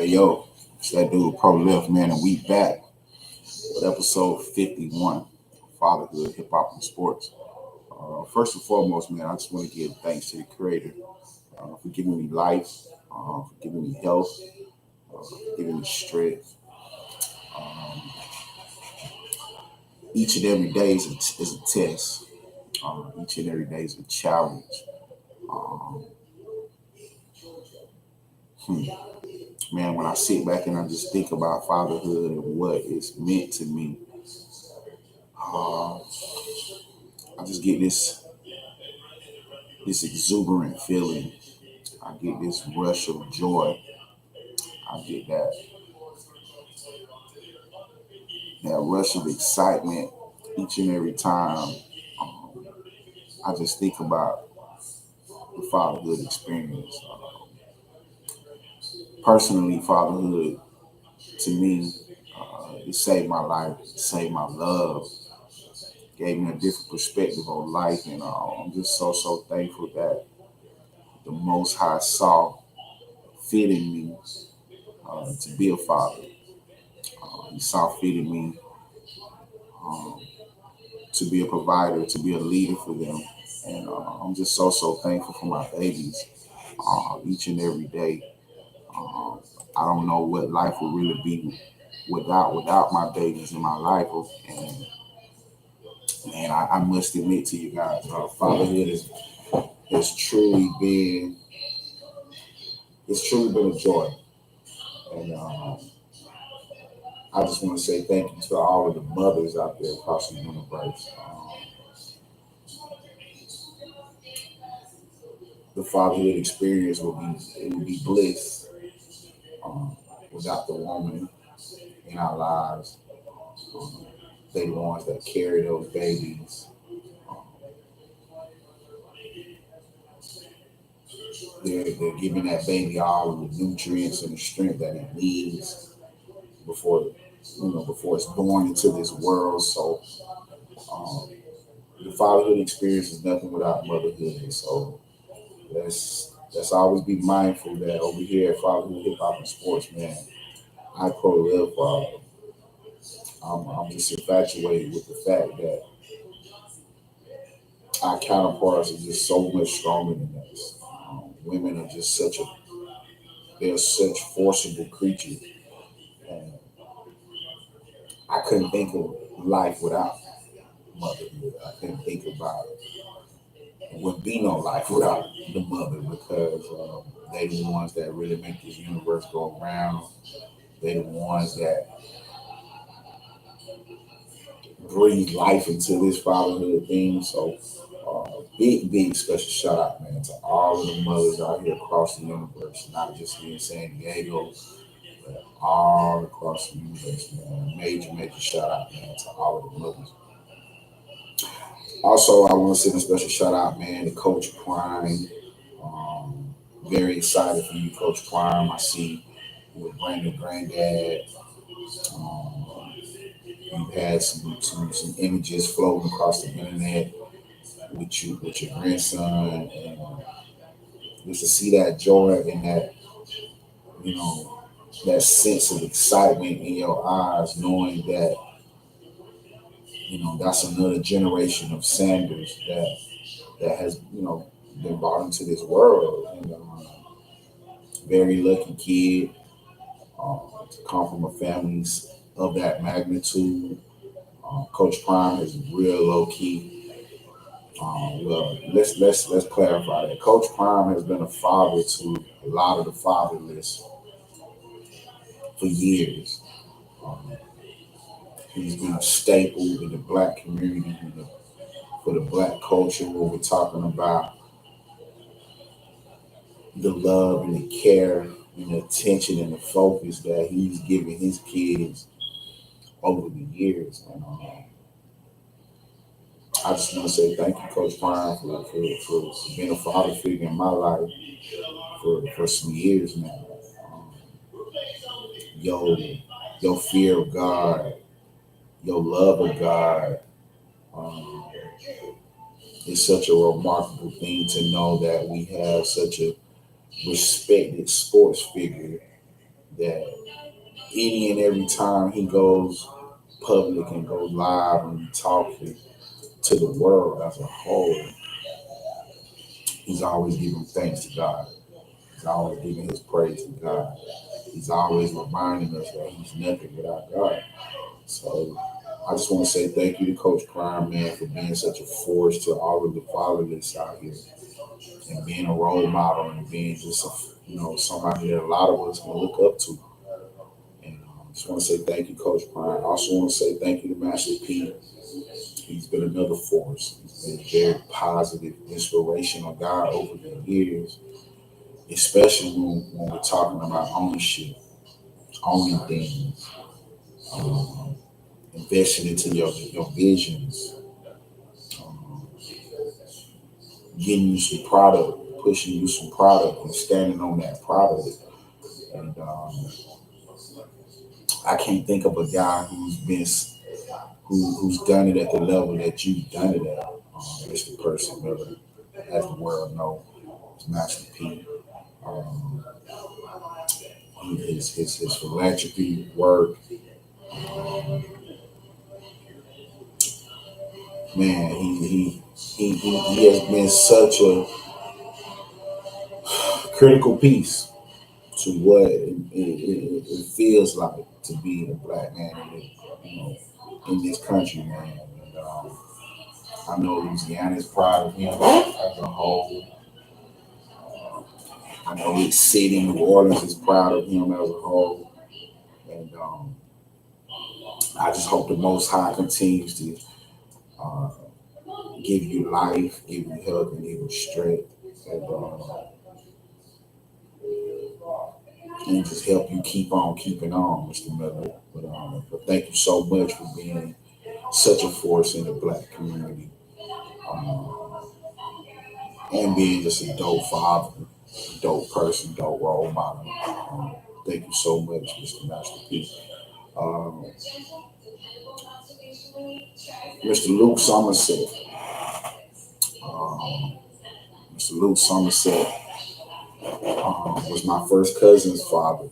Hey yo, it's that dude Pro Lift, man, and we back with episode 51, Fatherhood, Hip Hop, and Sports. First and foremost, man, I just want to give thanks to the Creator for giving me life, for giving me health, for giving me strength. Um, each and every day is a test. Each and every day is a challenge. Um, hmm. Man, when I sit back and I just think about fatherhood and what it's meant to me, uh, I just get this exuberant feeling. I get this rush of joy. I get that rush of excitement each and every time. Um, I just think about the fatherhood experience. Personally, fatherhood to me, it saved my life, it saved my love, gave me a different perspective on life, and I'm just so thankful that the Most High saw fit in me to be a father. He saw fit in me um, to be a provider, to be a leader for them. And I'm just so thankful for my babies each and every day. Um, I don't know what life would really be without my babies in my life. And I must admit to you guys, fatherhood has truly been a joy. And I just want to say thank you to all of the mothers out there across the universe. The fatherhood experience will be bliss um, without the woman in our lives. Um, they the ones that carry those babies. Um, they're giving that baby all of the nutrients and the strength that it needs before before it's born into this world. So um, the fatherhood experience is nothing without motherhood. And so let's always be mindful that over here at Fatherhood Hip Hop and Sports, man, I pro live. I'm just infatuated with the fact that our counterparts are just so much stronger than us. Women are just they're such forcible creatures. And I couldn't think of life without motherhood. I couldn't think about it would be no life without the mother because they the ones that really make this universe go around. They the ones that breathe life into this fatherhood thing. So big special shout out, man, to all of the mothers out here across the universe, not just here in San Diego, but all across the universe, man. Major shout out, man, to all of the mothers. Also, I want to send a special shout out, man, to Coach Prime. Um, Very excited for you, Coach Prime. I see you with Brandon Granddad. Um, you've had some images floating across the internet with your grandson, and just to see that joy and that you know that sense of excitement in your eyes, knowing that that's another generation of Sanders that has been brought into this world, and very lucky kid to come from a family of that magnitude. Coach Prime is real low key. Well, let's clarify that. Coach Prime has been a father to a lot of the fatherless for years. Um, he's been a staple in the black community, for the black culture, where we're talking about the love and the care and the attention and the focus that he's given his kids over the years. And I just want to say thank you, Coach Prime, for being a father figure in my life for some years now. Your your fear of God, your love of God, um, is such a remarkable thing to know that we have such a respected sports figure that any and every time he goes public and goes live and talking to the world as a whole, he's always giving thanks to God. He's always giving his praise to God. He's always reminding us that he's nothing without God. So I just want to say thank you to Coach Prime, man, for being such a force to all of the fatherless out here and being a role model and being just somebody that a lot of us can look up to. And I just want to say thank you, Coach Prime. I also want to say thank you to Master P. He's been another force. He's been a very positive, inspirational guy over the years, especially when we're talking about ownership, owning things, um, investing into your visions, um, getting you some product, pushing you some product, and standing on that product. And I can't think of a guy who's done it at the level that you've done it at. Mr. Person Miller, as the world knows, Master P. Um, his philanthropy work, um, man, he has been such a critical piece to what it feels like to be a black man in this country, man. And, I know Louisiana is proud of him as a whole. I know his city, New Orleans, is proud of him as a whole. And I just hope the Most High continues to uh, give you life, give you health, and give you strength. And just help you keep on keeping on, Mr. Miller. But thank you so much for being such a force in the black community, um, and being just a dope father, dope person, dope role model. Thank you so much, Mr. Master P. Um, Mr. Luke Somerset. Um, Mr. Luke Somerset was my first cousin's father.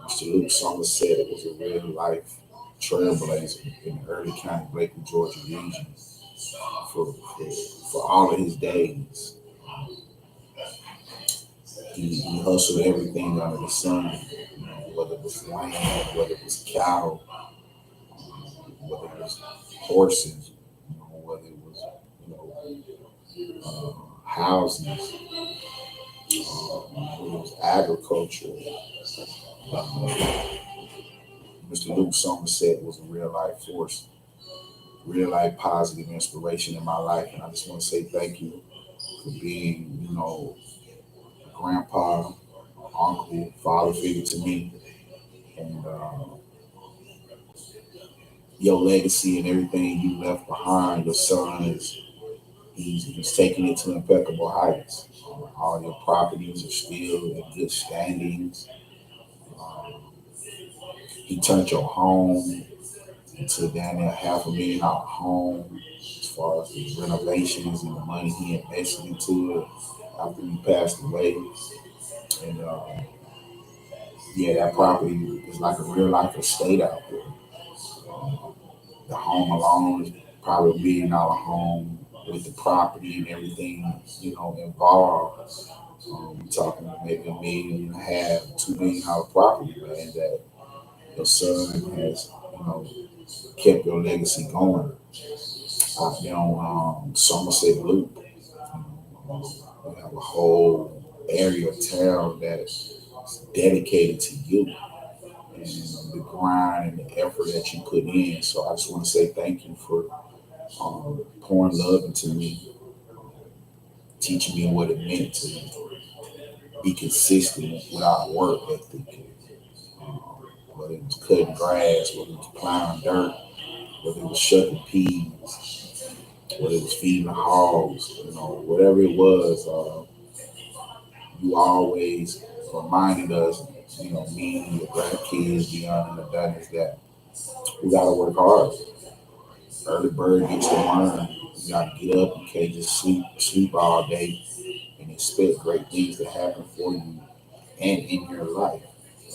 Mr. Luke Somerset was a real life trailblazer in the early county Blakely, Georgia region for all of his days. He hustled everything under the sun, whether it was land, whether it was cattle, whether it was horses, whether it was houses, whether it was agriculture. Mr. Luke Somerset was a real life force, real life positive inspiration in my life, and I just want to say thank you for being, grandpa, uncle, father figure to me, and your legacy and everything you left behind. Your son is he's taking it to impeccable heights. All your properties are still in good standings. Um, he turned your home into down there $500,000 home as far as the renovations and the money he invested into it after he passed away. And yeah, that property is like a real life estate out there. Um, the home alone is probably $1 million home with the property and everything, involved. We're talking maybe $1.5 million, $2 million property, man, that your son has, kept your legacy going out there on Somerset Loop. We have a whole area of town that's dedicated to you and the grind and the effort that you put in. So I just want to say thank you for pouring love into me, teaching me what it meant to be consistent with our work ethic. Whether it was cutting grass, whether it was plowing dirt, whether it was shucking peas, whether it was feeding the hogs, whatever it was, you always reminded us, me and your grandkids, beyond and the done is that we gotta work hard. Early bird gets the worm. You gotta get up. You can't just sleep all day and expect great things to happen for you and in your life.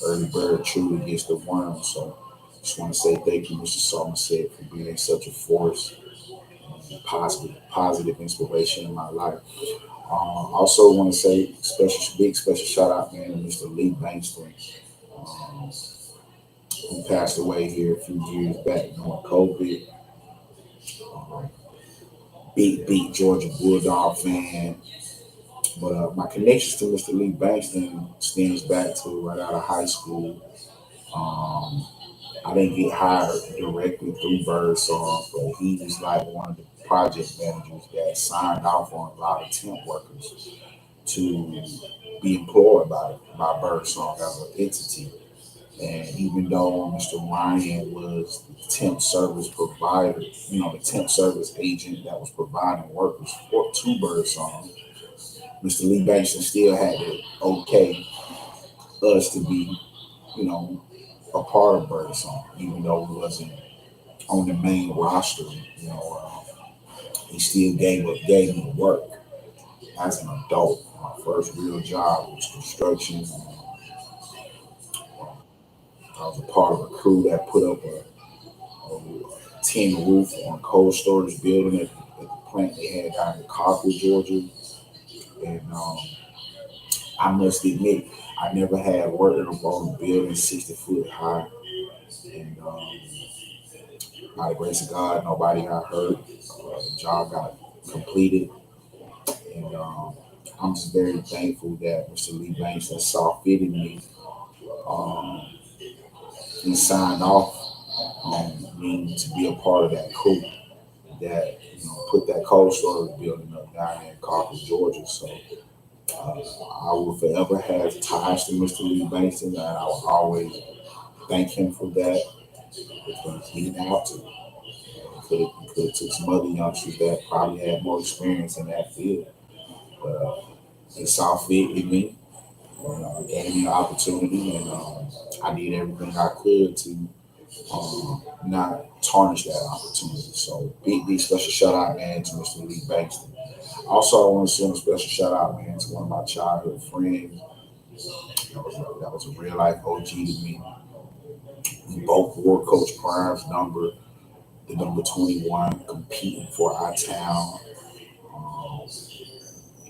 early bird truly gets the worm. So just want to say thank you, Mr. Somerset, for being such a force and positive inspiration in my life. Also want to say big special shout out, man, to Mr. Lee Bankston, um, who passed away here a few years back during COVID. Um, big Georgia Bulldog fan. But my connections to Mr. Lee Bankston stems back to right out of high school. Um, I didn't get hired directly through Birdsong, but he was like one of the project managers that signed off on a lot of temp workers to be employed by Birdsong as an entity. And even though Mr. Ryan was the temp service provider, the temp service agent that was providing workers to Birdsong, Mr. Lee Bankston still had to okay us to be, you know, a part of Birdsong, even though we wasn't on the main roster. He still gave me work as an adult. My first real job was construction. I was a part of a crew that put up a tin roof on a cold storage building at the plant they had down in Cockwood, Georgia. And I must admit, I never had worked on a building 60 foot high. And by the grace of God, nobody got hurt. The job got completed. And I'm just very thankful that Mr. Lee Banks has saw fit in me um, and signed off on me to be a part of that crew that put that cold storage building up down there in Carthage, Georgia. So I will forever have ties to Mr. Lee Banks, and I will always thank him for that because he didn't have to. He could have took some other youngsters that probably had more experience in that field, but he saw fit in me. Gave me an opportunity, and I did everything I could to not tarnish that opportunity. So big special shout out, man, to Mr. Lee Bankston. Also, I want to send a special shout out, man, to one of my childhood friends. That was a real life OG to me. We both wore Coach Prime's number, the number 21, competing for our town um,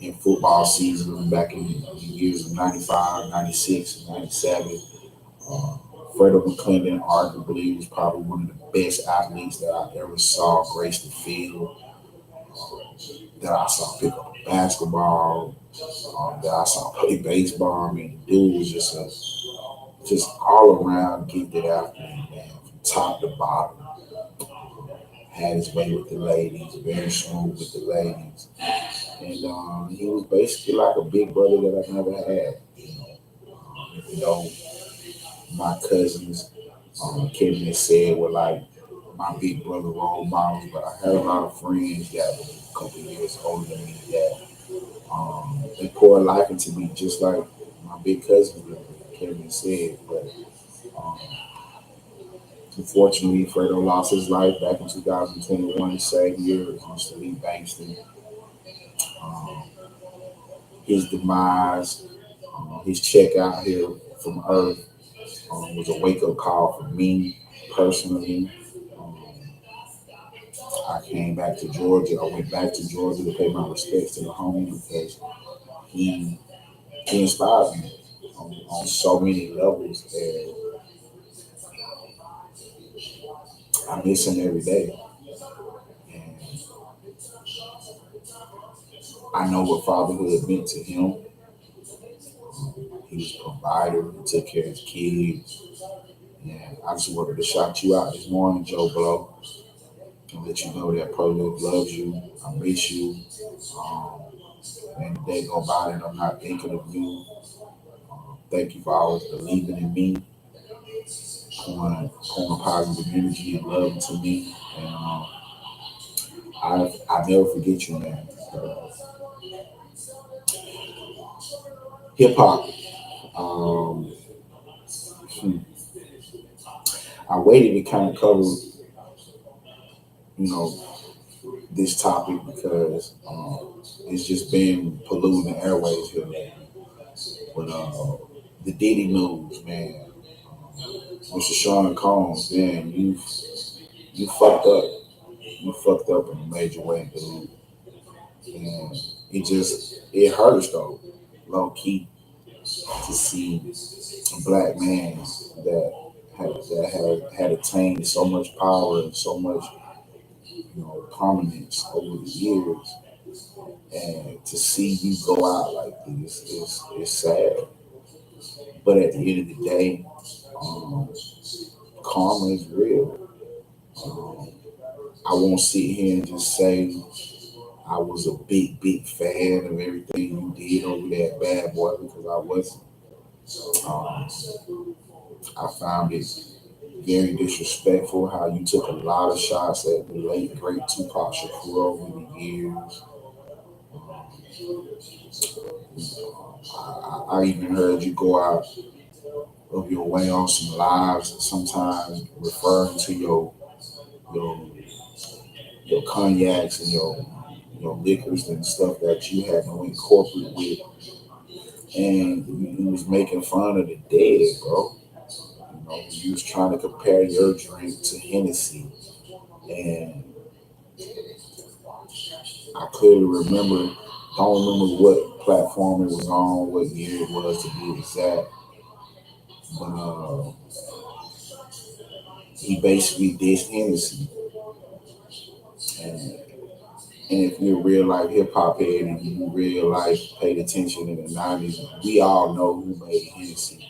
in football season back in the years of 95, 96, 97. Uh, Fredo McClendon arguably was probably one of the best athletes that I ever saw grace the field, that I saw pick up a basketball, that I saw play baseball. I mean, the dude was just all around gifted athlete, man, from top to bottom. Had his way with the ladies, very smooth with the ladies, and he was basically like a big brother that I've never had. Even though my cousins, Kevin has said, were like my big brother role models, but I had a lot of friends that were a couple years older than me that they poured life into me just like my big cousin did, Kevin said. But um, unfortunately, Fredo lost his life back in 2021, the same year as Mr. Lee Bankston. Um, his demise, his check out here from Earth was a wake up call for me personally. Um, I came back to Georgia. I went back to Georgia to pay my respects to the homie because he he inspired me on so many levels, and I miss him every day. And I know what fatherhood meant to him. He was a provider. He took care of his kids. And I just wanted to shout you out this morning, Joe Blow, and let you know that Pro Luke loves you. I miss you. Um, and the day go by and I'm not thinking of you. Thank you for always believing in me, pouring positive energy and love into me. And I never forget you, man. Hip hop. Um, hmm, I waited to kind of cover, you know, this topic because it's just been polluting the airways here lately. But the Diddy news, man. Mr. Sean Combs, man, you fucked up. You fucked up in a major way, dude. And it hurts though, low key, to see a black man that had attained so much power and so much, prominence over the years, and to see you go out like this is sad. But at the end of the day, um, karma is real. Um, I won't sit here and just say I was a big fan of everything you did over there at Bad Boy, because I wasn't. I found it very disrespectful how you took a lot of shots at the late great Tupac Shakur over the years. I even heard you go out of your way on some lives, sometimes referring to your your cognacs and your liquors and stuff that you had went corporate with, and you was making fun of the dead, bro. You was trying to compare your drink to Hennessy, and I clearly remember. Don't remember what platform it was on, what year it was to be exact, but he basically dissed Hennessy. And And if you're a real life hip hop head and you real life paid attention in the '90s, we all know who made Hennessy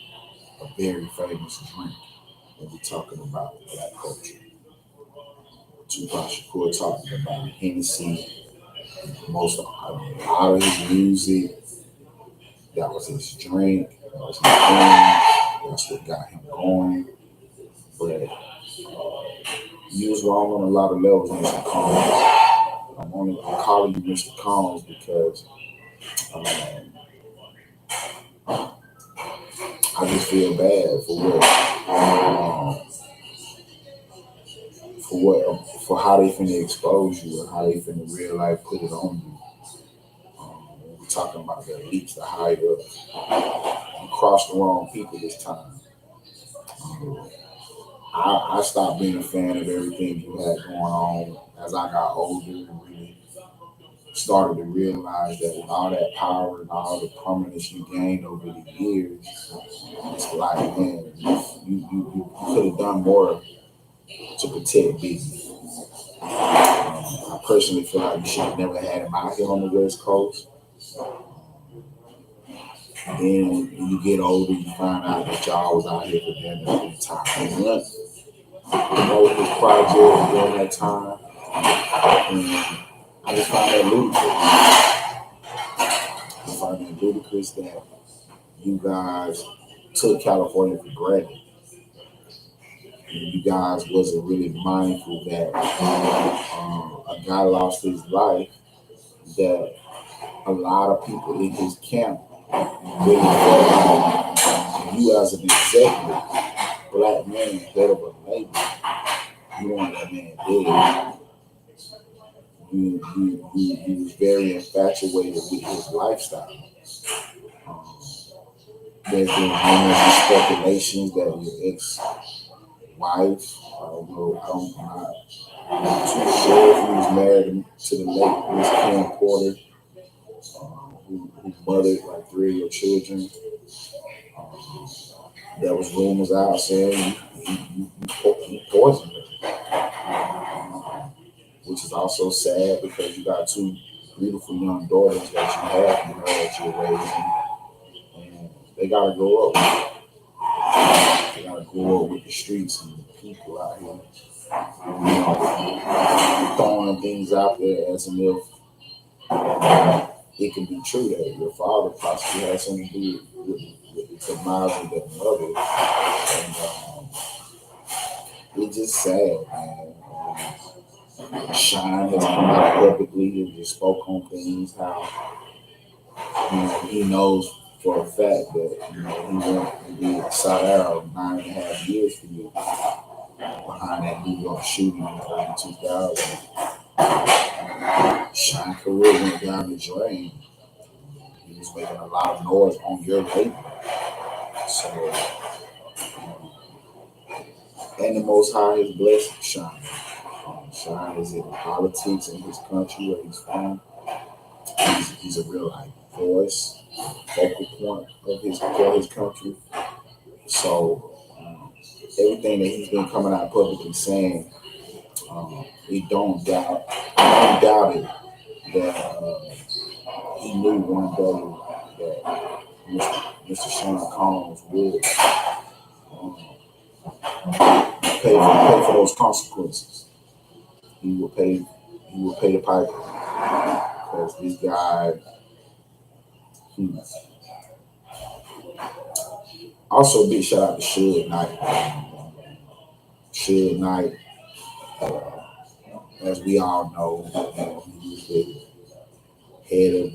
a very famous drink when we're talking about black culture. Tupac Shakur talking about Hennessy, a lot of his music, that was his drink, that was his thing, that's what got him going. But you was wrong on a lot of levels, Mr. Combs. I'm calling you Mr. Combs because um, I just feel bad for how they finna expose you and how they finna real life put it on you. We're talking about the elites, the higher ups. You crossed the wrong people this time. Um, I stopped being a fan of everything you had going on as I got older and really started to realize that with all that power and all the prominence you gained over the years, it's like, man, you could have done more to protect Biggie. I personally feel like you should have never had him out here on the West Coast. Then when you get older, you find out that y'all was out here for damn near the entire month. His project during that time. And I just find that ludicrous. I find that ludicrous that you guys took California for granted. And you guys wasn't really mindful that a guy lost his life, that a lot of people in his camp really felt like you as an executive, black man, head of a label, you want that man dead. You was very infatuated with his lifestyle. Um, there's been rumors and speculations that your ex-wife, I don't know, I'm not too sure if he was married to the late Miss Kim Porter, who mothered like three of your children. Um, there was rumors out saying you poisoned her, which is also sad because you got two beautiful young daughters that you have, that you're raising, and they gotta grow up. They gotta grow up with the streets and the people out here, throwing things out there as if it can be true that your father possibly had something to do with the demise of their mother, and it's just sad, man. Shine has come out publicly and just spoke on things how he knows for a fact that he went and did South Arrow 9.5 years for you behind that New York shooting in early 2000. Shine career went down the drain. He was making a lot of noise on your label. So, and the Most High has blessed Sean. Sean is in politics in his country where he's from. He's a real like voice, focal point of his for his country. So everything that he's been coming out publicly saying, he don't doubt it that he knew one day that Mr. Sean Combs would pay for those consequences. He will pay. He will pay the piper because this guy. Hmm. Also, big shout out to Suge Knight. Suge Knight, as we all know, he was the head of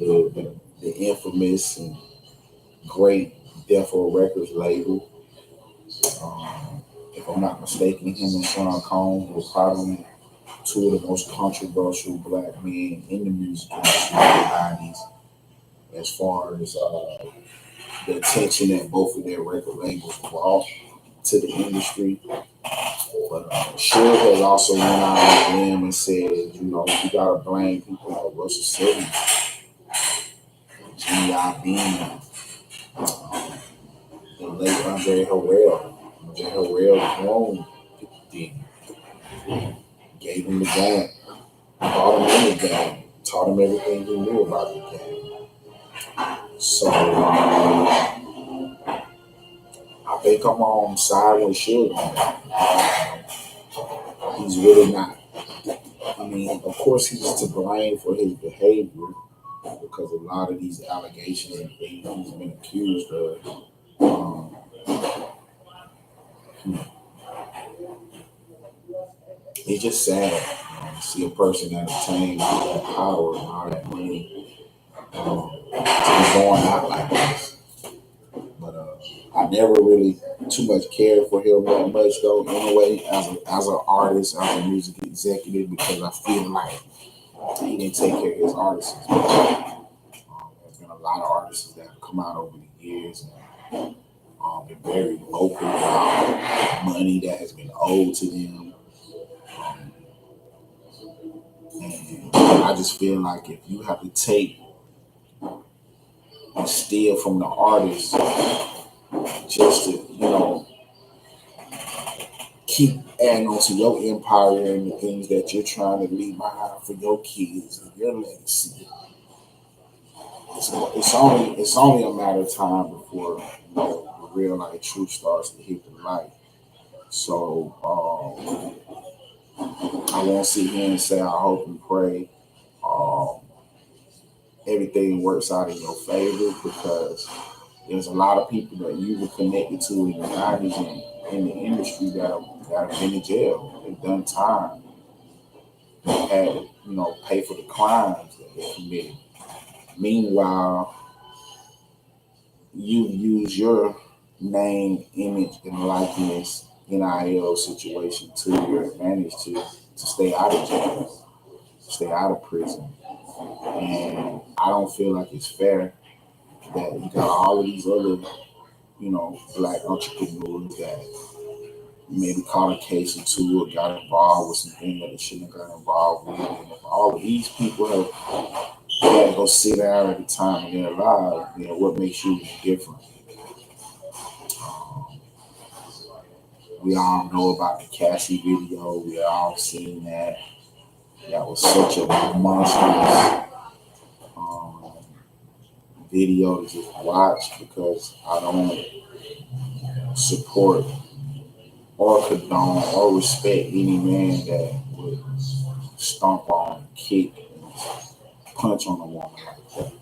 the infamous and great Death Row Records label. If I'm not mistaken, him and Sean Combs were probably two of the most controversial black men in the music industry in the 90s as far as the attention that both of their record labels brought to the industry. But Suge has also went out on a limb and said, you gotta blame people like Russell Simmons, Jimmy Iovine, the late Andre Harrell. Andre Harrell grown then, gave him the game, brought him in the game, taught him everything he knew about the game. So I think I'm on side with Suge on that. He's really not. I mean, of course, he's to blame for his behavior because a lot of these allegations and things he's been accused of. Um, it's just sad to see a person that obtains all that power and all that money to be going out like this. But I never really too much cared for him that much though. Anyway, as an artist, as a music executive, because I feel like he didn't take care of his artists. There's been a lot of artists that have come out over the years and been very vocal about money that has been owed to them. And I just feel like if you have to take and steal from the artist just to, keep adding on to your empire and the things that you're trying to leave behind for your kids and your legacy, it's only a matter of time before the real life truth starts to hit the light. So I won't sit here and say I hope and pray um, everything works out in your favor because there's a lot of people that you were connected to in the 90s and in the industry that have been in jail. They've done time. They had to, pay for the crimes that they committed. Meanwhile, you use your name, image, and likeness NIL situation to your advantage to stay out of jail, stay out of prison. And I don't feel like it's fair that you got all of these other, black entrepreneurs that maybe caught a case or two or got involved with something that they shouldn't have got involved with. And if all of these people have had to go sit down at the time in their lives, what makes you different? Um, we all know about the Cassie video. We all seen that. That was such a monstrous um, video to just watch because I don't support or condone or respect any man that would stomp on, kick, and punch on a woman like that.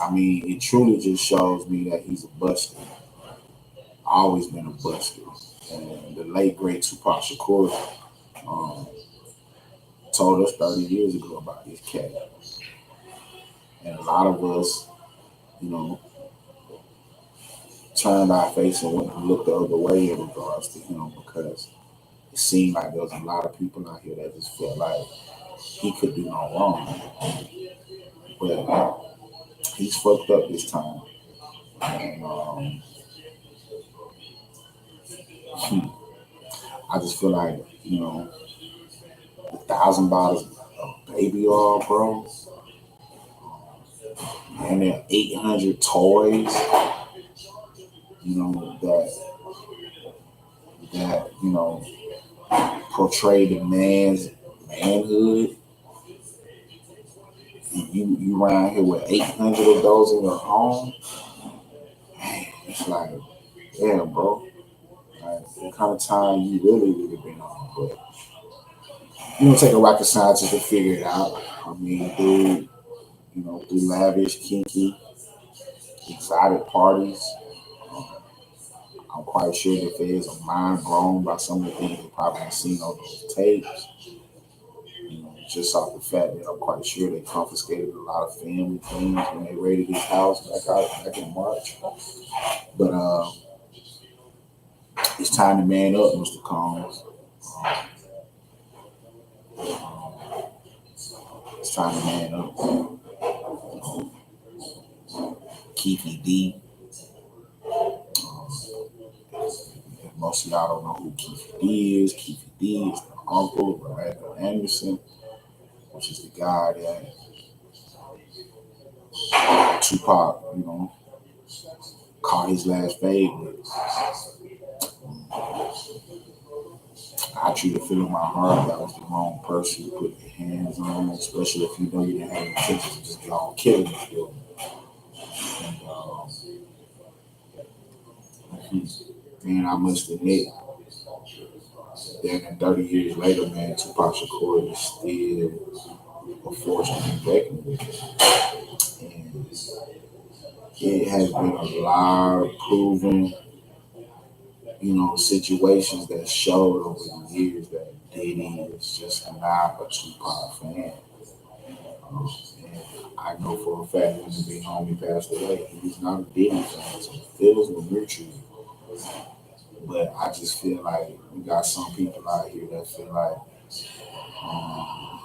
I mean, it truly just shows me that he's a buster. Always been a buster. And the late great Tupac Shakur um, told us 30 years ago about this cat. And a lot of us, you know, turned our face and went and looked the other way in regards to him because it seemed like there was a lot of people out here that just felt like he could do no wrong. But he's fucked up this time. And I just feel like, $1,000 of baby oil, bro, and then 800 toys, that portray the man's manhood. You around here with 800 of those in your home. Man, it's like, yeah, bro. Like, what kind of time you really been on? But take a rocket scientist to figure it out. I mean, dude, through lavish, kinky, exotic parties. um, I'm quite sure that feds are mind blown by some of the things they probably have seen on those tapes. Just off the fact that I'm quite sure they confiscated a lot of family things when they raided his house back in March. But it's time to man up, Mr. Combs. It's time to man up. Keefy D. Most of y'all don't know who Keefy D is. Keefy D is the uncle of Orlando Anderson, which is the guy that Tupac, caught his last fade with. I truly feel in my heart that was the wrong person to put your hands on, especially if you know you didn't have any intentions of just get on killing this dude. And man, I must admit that 30 years later, man, Tupac Shakur is still a force to be reckoned with. And it has been a lot of proven, situations that showed over the years that Diddy is just not a Tupac fan. And I know for a fact when the big homie passed away, he's not a Diddy fan, so the feelings were mutual. But I just feel like we got some people out here that feel like um,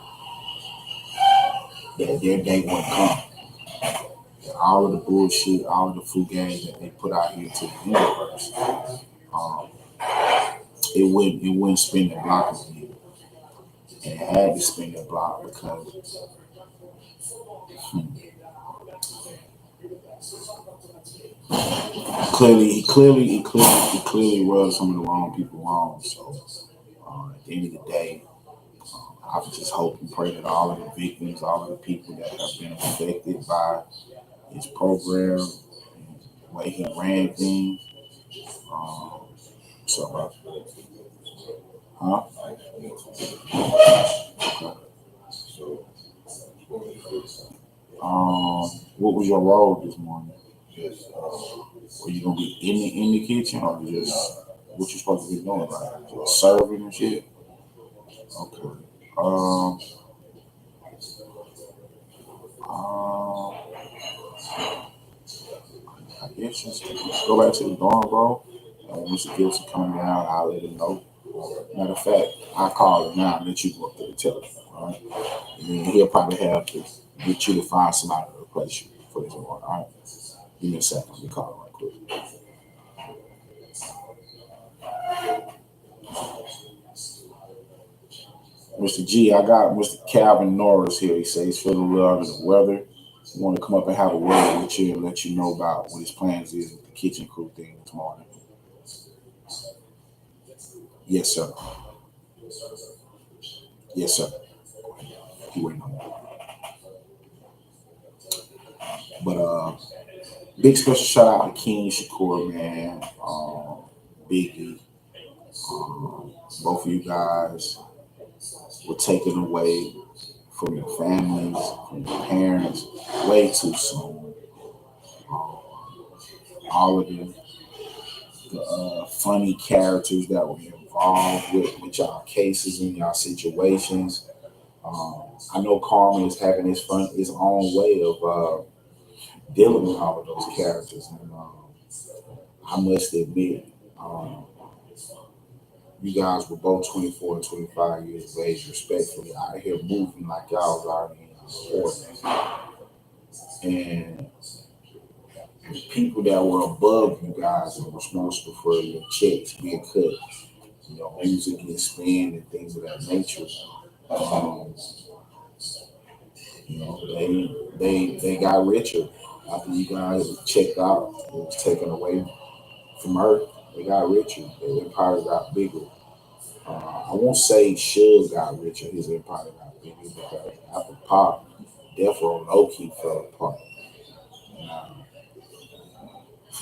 that their day won't come. That all of the bullshit, all of the fugazi that they put out here to the universe, um, it wouldn't spin the block again. And it had to spin the block because he clearly rubbed some of the wrong people wrong. So at the end of the day, I would just hope and pray that all of the victims, all of the people that have been affected by his program, and the way he ran things. Um, so, huh? Okay. What was your role this morning? Were you gonna be in the kitchen or just what you supposed to be doing, like just serving and shit? Okay. Um. Um. I guess just go back to the dorm, bro. And when Mr. Gibson coming down, I'll let him know. Matter of fact, I'll call him now and let you go up to the telephone, all right? And then he'll probably have to get you to find somebody to replace you for this one, all right? Give me a second. Let me call him right quick. Mr. G, I got Mr. Calvin Norris here. He says he's feeling a little under the weather. He want to come up and have a word with you and let you know about what his plans is with the kitchen crew thing this morning. Yes, sir. Yes, sir. He waiting on that. But big special shout out to King Shakur, man. Biggie. Both of you guys were taken away from your families, from your parents, way too soon. Um, all of the funny characters that were involved with y'all cases and y'all situations. I know Karma is having his own way of dealing with all of those characters, and I must admit, um, you guys were both 24 and 25 years of age, respectfully, out here moving like y'all was already in your 40s. And the people that were above you guys and responsible for your checks being cut, music getting spanned and things of that nature. Um, they got richer after you guys checked out. It was taken away from Earth. They got richer. Their empire got bigger. I won't say Suge got richer. His empire got bigger because after Pop, Death Row low key fell apart. Now,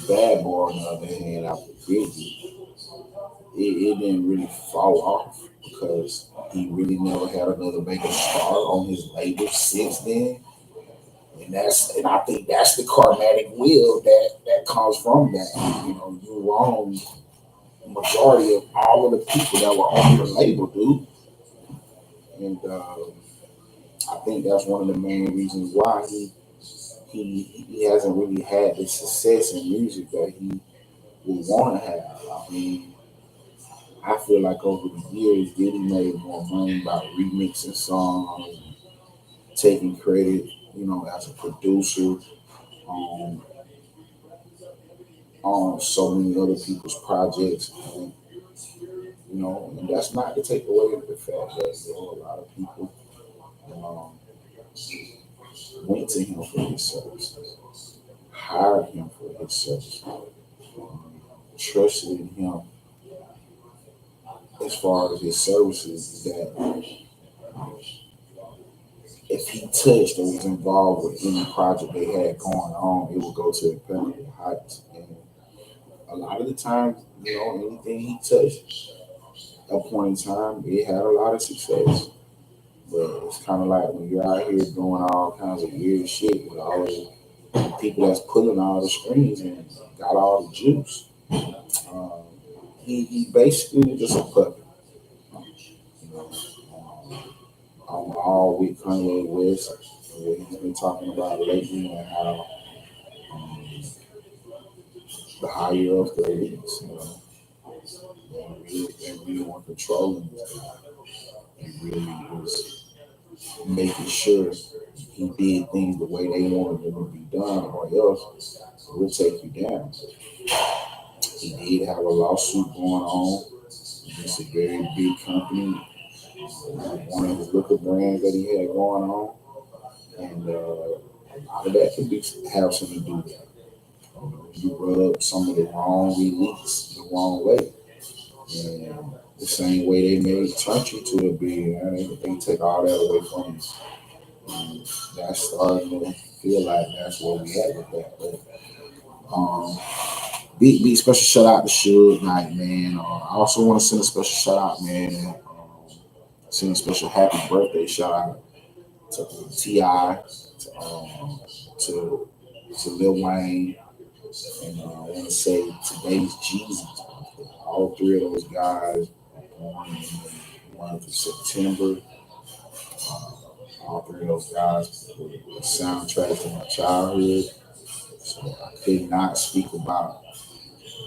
Bad Boy, on the other hand, after Biggie, it didn't really fall off because he really never had another mega star on his label since then. And I think that's the karmatic wheel that comes from that. You wrong majority of all of the people that were on your label, dude. And I think that's one of the main reasons why he hasn't really had the success in music that he would want to have. I mean, I feel like over the years, Diddy made more money by remixing songs, taking credit, as a producer on so many other people's projects. And that's not to take away the fact that a lot of people um, went to him for his services, hired him for his services, trusted in him as far as his services that if he touched or was involved with any project they had going on, it would go to the pinnacle heights. And a lot of the times, anything he touched at a point in time, it had a lot of success. But it's kind of like when you're out here doing all kinds of weird shit with all the people that's pulling all the strings and got all the juice. Um, he basically was just a puppet. You know, I'm all with Kanye West and what he's been talking about lately and how um, the higher up the elites, they really want controlling this guy. He really was making sure he did things the way they wanted them to be done, or else we'll take you down. He did have a lawsuit going on against a very big company, one of his liquor brands that he had going on, and a lot of that could have something to do with it. You rub some of the wrong elites the wrong way, and the same way they made Country to a billionaire, they take all that away from you. And that's starting to feel like that's where we at with that. But big special shout out to Suge Knight, man. I also want to send a special shout out, man. Send a special happy birthday shout out to Ti, to Lil Wayne, and I want to say today's Jesus birthday. All three of those guys were born in the month of September. Uh, all three of those guys were the soundtrack to my childhood. So I could not speak about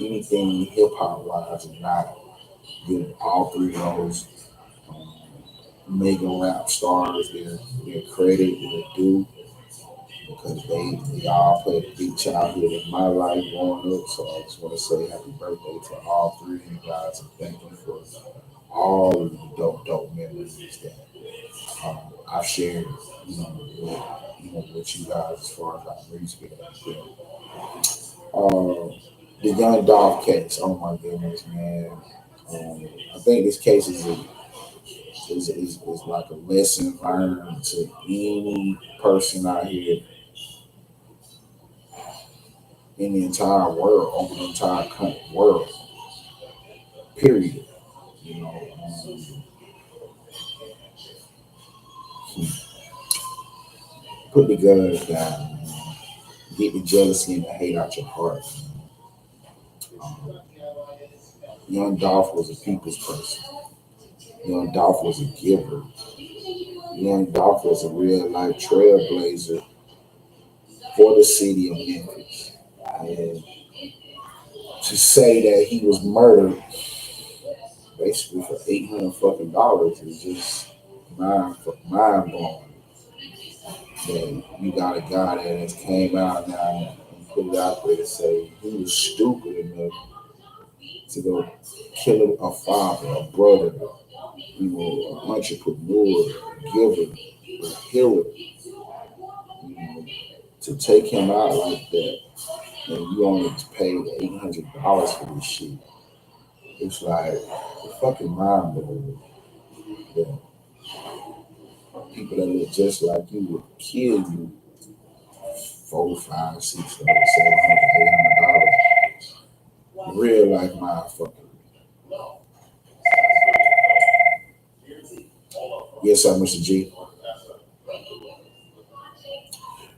anything hip hop wise and not give all three of those um, mega rap stars their credit, their due, because they all played a big childhood in my life growing up. So I just want to say happy birthday to all three of you guys and thank you for all of the dope memories that I've shared, with you guys as far as our music and everything. The Young Dolph case, oh my goodness, man. I think this case is like a lesson learned to any person out here in the entire world, over the entire world, period. You know, put the guns down, man. Get the jealousy and the hate out your heart. Um, Young Dolph was a people's person. Young Dolph was a giver. Young Dolph was a real life trailblazer for the city of Memphis. And to say that he was murdered basically for $800 is just mind blowing. That you got a guy that has came out now and put it out there to say he was stupid enough to go kill a father, a brother, an entrepreneur, a giver, a hero, to take him out like that, and you only paid $800 for this shit. It's like the fucking mind blowing that people that look just like you would kill you 4, 5, 600, 700, $800. Real life motherfucker. Yes, sir, Mr. G.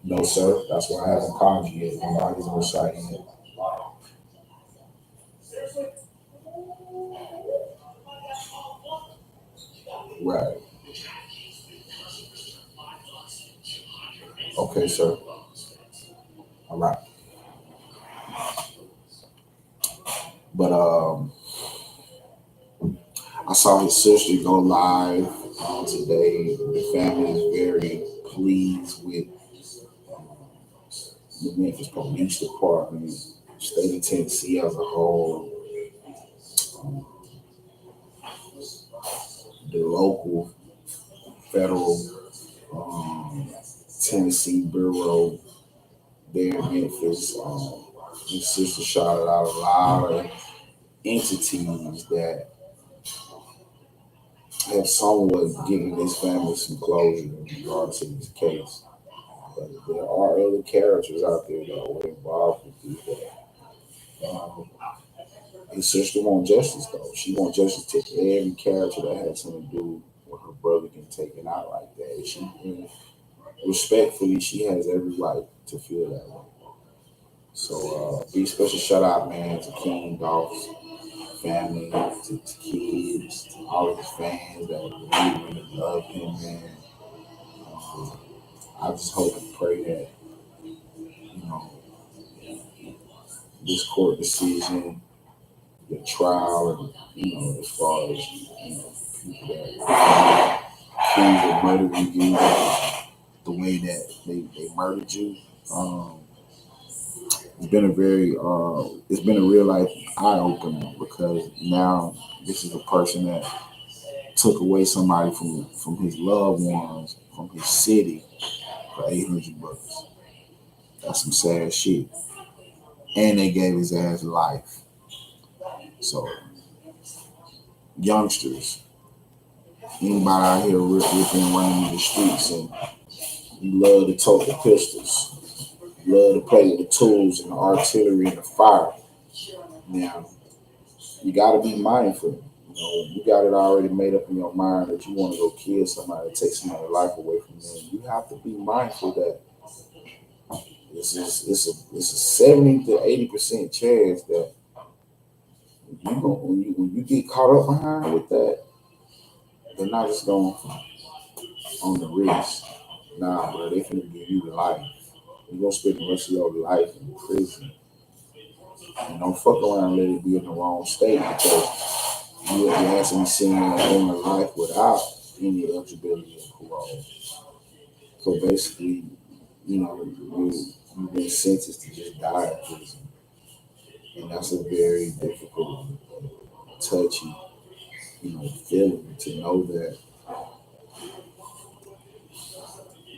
No, sir. That's why I haven't called you yet. Nobody's on site yet. Right. Okay, sir. All right. But I saw his sister go live today. The family is very pleased with the Memphis Police Department, state of Tennessee as a whole, um, the local federal Tennessee Bureau there in Memphis. His sister shouted out a lot of entities that have somewhat given this family some closure in regards to this case. But there are other characters out there that were involved with this. Um, his sister wants justice, though. She wants justice to every character that had something to do with her brother getting taken out like that. Respectfully, she has every right to feel that way. So, big special shout out, man, to King Dolph's family, to kids, to all of his fans that really love him, man. Um, I just hope and pray that, you know, this court decision, the trial, and, as far as, people that accused of murdering you, the way that they murdered you. It's been a real life eye opener because now this is a person that took away somebody from his loved ones, from his city for $800. That's some sad shit. And they gave his ass life. So youngsters, anybody out here ripping running in the streets and you love to tote the pistols, you love to play with the tools and the artillery and the fire. Now you got to be mindful. You got it already made up in your mind that you want to go kill somebody, take somebody's life away from them. You have to be mindful that it's a 70 to 80% chance that when you get caught up behind with that, they're not just going on the wrist. Nah, bro, they finna give you life. You're gonna spend the rest of your life in prison. And don't fuck around and let it be in the wrong state because you're actually seeing in a life without any eligibility of parole. So basically, you've been sentenced to just die in prison. And that's a very difficult, touchy, feeling to know that,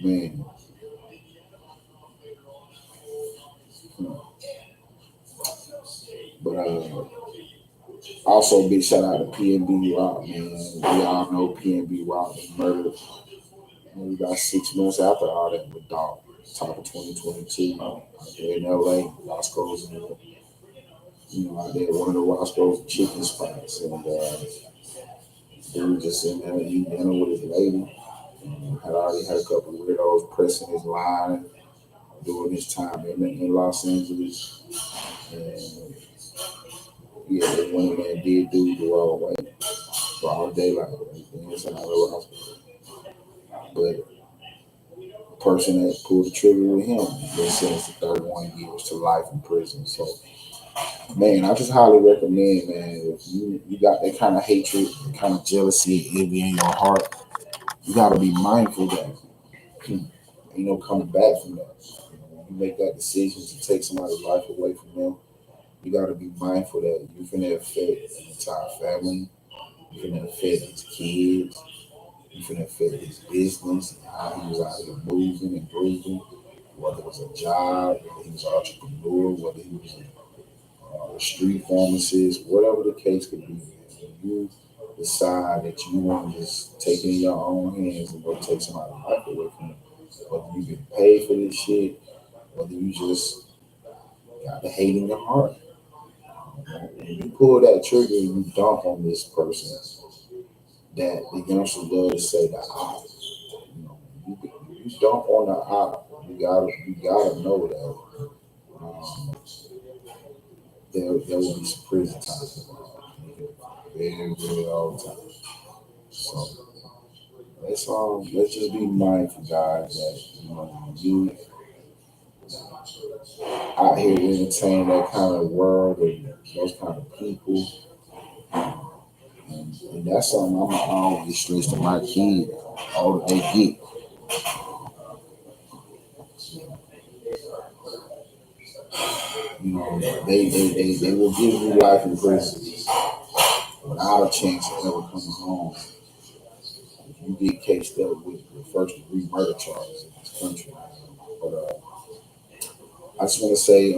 man. But also big shout out to PNB Rock, man. We all know PNB Rock was murdered maybe about 6 months after all that with Dog. Top of 2022, there in LA, Roscoe's, out there, one of the Roscoe's chicken spots. And he was just in there eating dinner with his lady. Had already had a couple of weirdos pressing his line during his time in Los Angeles. And yeah, they went in there and did do the wrong way for all daylight. Inside of Roscoe. But the person that pulled the trigger with him been sentenced to 31 years to life in prison. So, man, I just highly recommend, man, if you got that kind of hatred, kind of jealousy, envy in your heart, you got to be mindful that ain't no coming back from that. You make that decision to take somebody's life away from them, you got to be mindful that you're going to affect an entire family. You're going to affect his kids. You're going to affect his business and how he was out here moving and breathing. Whether it was a job, whether he was an entrepreneur, whether he was a street pharmacist, whatever the case could be. When you decide that you want to just take it in your own hands and go take somebody's life away from you, whether you get paid for this shit, whether you just got the hate in your heart. When you pull that trigger and you dunk on this person, that the youngsters love to say the op. You dunk on the op. You gotta know that there will be some prison time involved. Very, very all the time. So let's just be mindful, guys, that you out here entertaining that kind of world and those kind of people. And that's something I'm always stress to my kids. All that they get, they will give you life in prison without a chance of ever coming home. If you get cased up with first degree murder charges in this country. But I just want to say,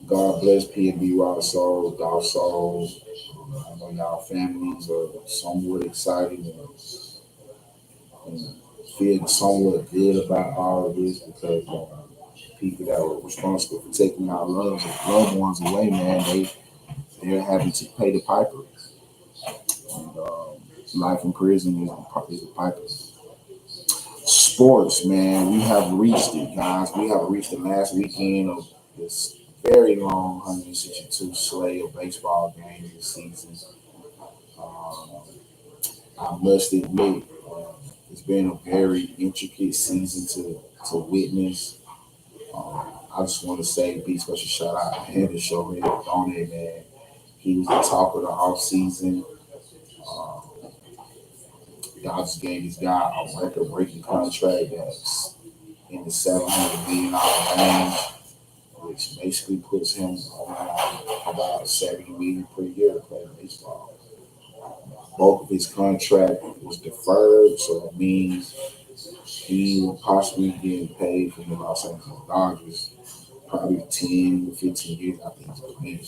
God bless PNB Rock Soul, Dark Soul. I know y'all families are somewhat excited and feel somewhat good about all of this because people that were responsible for taking our loved ones away, man, they're having to pay the piper. And life in prison is a piper. Sports, man, we have reached it, guys. We have reached the last weekend of this very long 162 slate of baseball games this season. Um, I must admit, it's been a very intricate season to witness. I just want to say, big special shout out. I had to show him on it, man. He was the talk of the off season. Uh, Dodgers gave this guy a record breaking contract that's in the $700 million range, which basically puts him around about 70 million per year to play baseball. Bulk of his contract was deferred, so that means he will possibly get paid from the Los Angeles Dodgers probably 10 to 15 years after he's committed.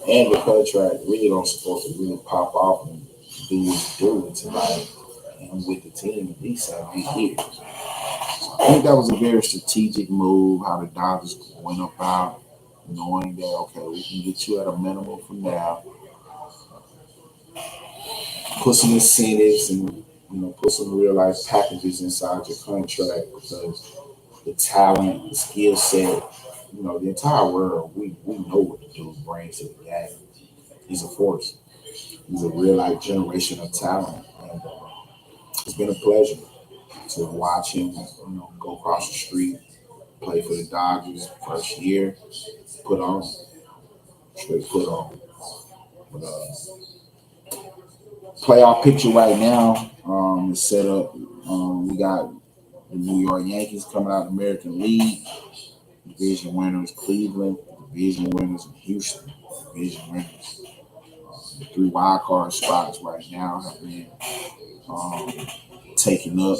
And the contract really don't supposed to really pop off and do what it's doing tonight and with the team at least 7 8 years. So I think that was a very strategic move how the Dodgers went about knowing that okay, we can get you at a minimum for now, put some incentives and put some real life packages inside your contract because the talent, the skill set, the entire world, we know what the dude brings to the game. He's a force. He's a real life generation of talent. And it's been a pleasure to watch him, go across the street, play for the Dodgers first year, put on, straight put on. But playoff picture right now is set up. We got the New York Yankees coming out of the American League. Division winners Cleveland. Division winners Houston. Division winners. The three wild card spots right now have been um, taken up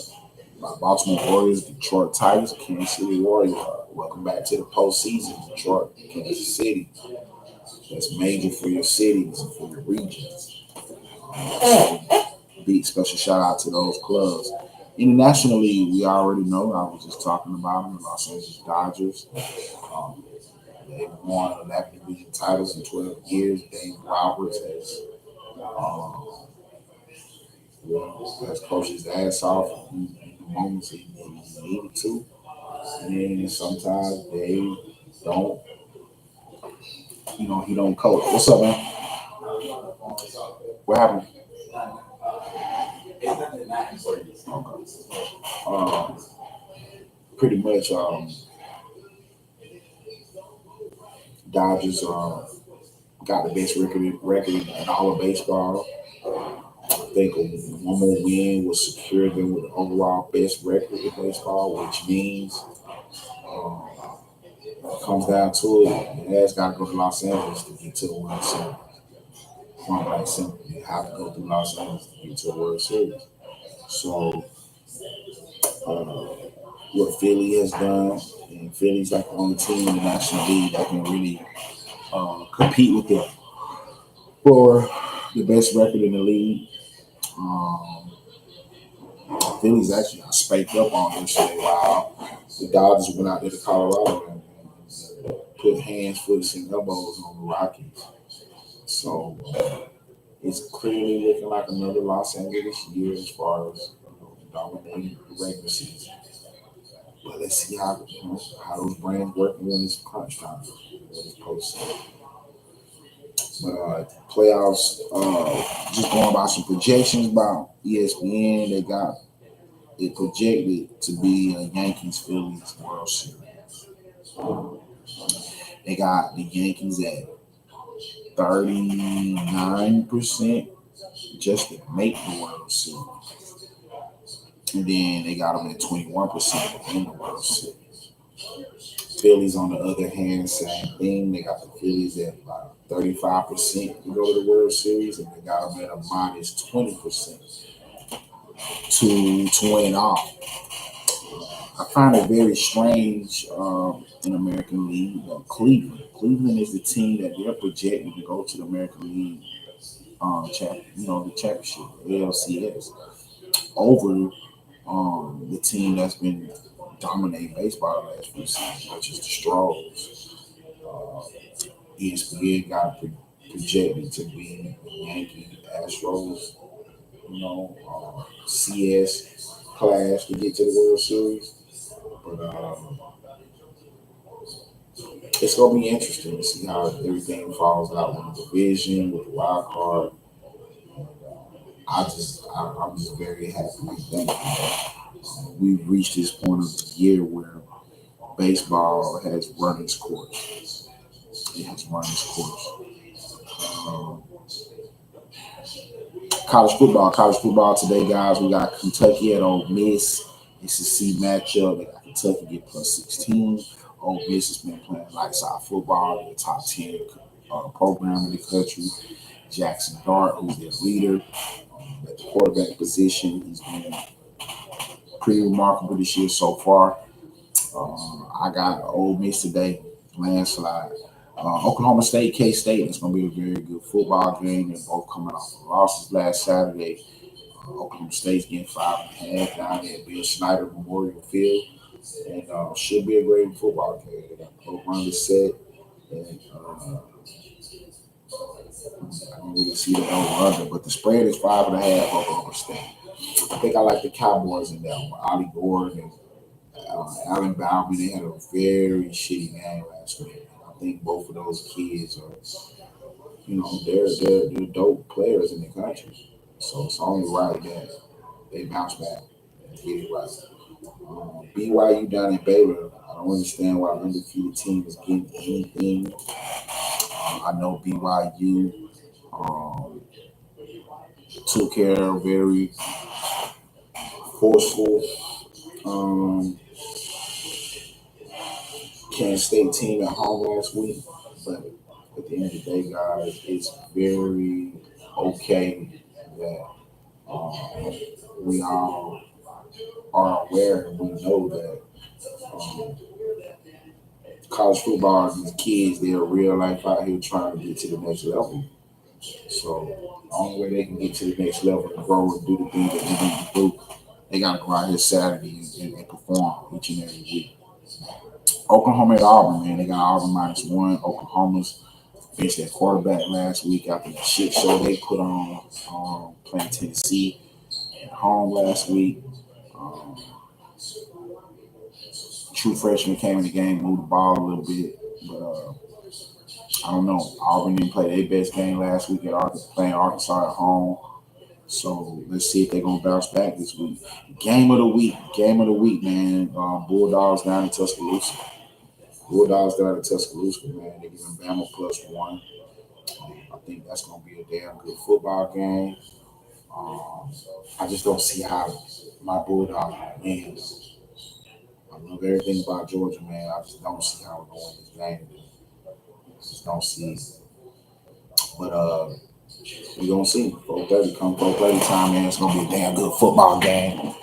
by Baltimore Orioles, Detroit Tigers, Kansas City Warriors. Welcome back to the postseason, Detroit, Kansas City. That's major for your cities and for your regions. Big special shout out to those clubs. Internationally, we already know. I was just talking about them, the Los Angeles Dodgers. Um, they've won 11 division titles in 12 years. Dave Roberts has coached his ass off in the moments he needed to. And sometimes they don't, he don't coach. What's up, man? What happened? Okay. Um, Pretty much, Dodgers got the best record in all of baseball. I think one more win will secure them with the overall best record in baseball, which means Um, it comes down to it, your ass got to go to Los Angeles to get to the World Series. Point blank simple. You have to go through Los Angeles to get to the World Series. So, uh, what Philly has done, and Philly's like the only team in the National League that can really compete with them for the best record in the league. Um, Philly's actually got spaked up on yesterday. Wow, the Dodgers went out there to Colorado and put hands, foots, and elbows on the Rockies. So it's clearly looking like another Los Angeles year as far as dominating the regular season. But let's see how those brands work when it's crunch time, when it's postseason. But playoffs, just going by some projections about ESPN, they got it projected to be a Yankees Phillies World Series. They got the Yankees at 39% just to make the World Series. And then they got them at 21% in the World Series. Phillies, on the other hand, same thing. They got the Phillies at about 35% to go to the World Series, and they got them at a minus 20% to win all. I find it very strange in American League that Cleveland is the team that they're projecting to go to the American League the championship, ALCS, over the team that's been dominating baseball the last few seasons, which is the Stros. Uh, ESPN got projected to be the Yankee Astros, CS class to get to the World Series. But it's gonna be interesting to see how everything falls out with the division, with the wild card. I'm just very happy and thankful that we've reached this point of the year where baseball has run its course. It has run its course. Um, college football today, guys. We got Kentucky at Ole Miss. It's a C matchup. They got Kentucky get plus 16. Ole Miss has been playing lights out football. They're the top 10 program in the country. Jackson Dart, who's their leader at the quarterback position, he's been pretty remarkable this year so far. I got Ole Miss today, landslide. Oklahoma State, K State. It's going to be a very good football game. They're both coming off of losses last Saturday. Oklahoma State's getting 5.5 down there at Bill Snyder Memorial Field, and should be a great football game. They got both runners set, and I don't really see the over under, but the spread is 5.5 Oklahoma State. I think I like the Cowboys in that one. Ollie Gordon and Allen Bowman, they had a very shitty game last week. I think both of those kids are, they're dope players in the country. So it's only right that they bounce back and get it right. BYU down in Baylor, I don't understand why an undefeated team is getting anything. I know BYU took care of very forceful um, Kansas State team at home last week, but at the end of the day, guys, it's very okay that um, we all are aware and we know that um, college football, these kids, they're real life out here trying to get to the next level. So the only way they can get to the next level and grow and do the things that they need to do, they got to go out here Saturday and perform each and every week. Oklahoma at Auburn, man. They got Auburn -1. Oklahoma's benched their quarterback last week after the shit show they put on playing Tennessee at home last week. Um, True freshman came in the game, moved the ball a little bit, but I don't know. Auburn didn't play their best game last week at playing Arkansas at home. So let's see if they're gonna bounce back this week. Game of the week, man. Bulldogs down in Tuscaloosa. Bulldogs down in Tuscaloosa, man. They're giving Bama +1. I think that's gonna be a damn good football game. Um, I just don't see how my Bulldogs win. love everything about Georgia, man. I just don't see how we're going to win this game. Just don't see it. But we gonna see. 4:30, come 4:30 time, man. It's gonna be a damn good football game.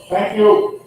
Thank you.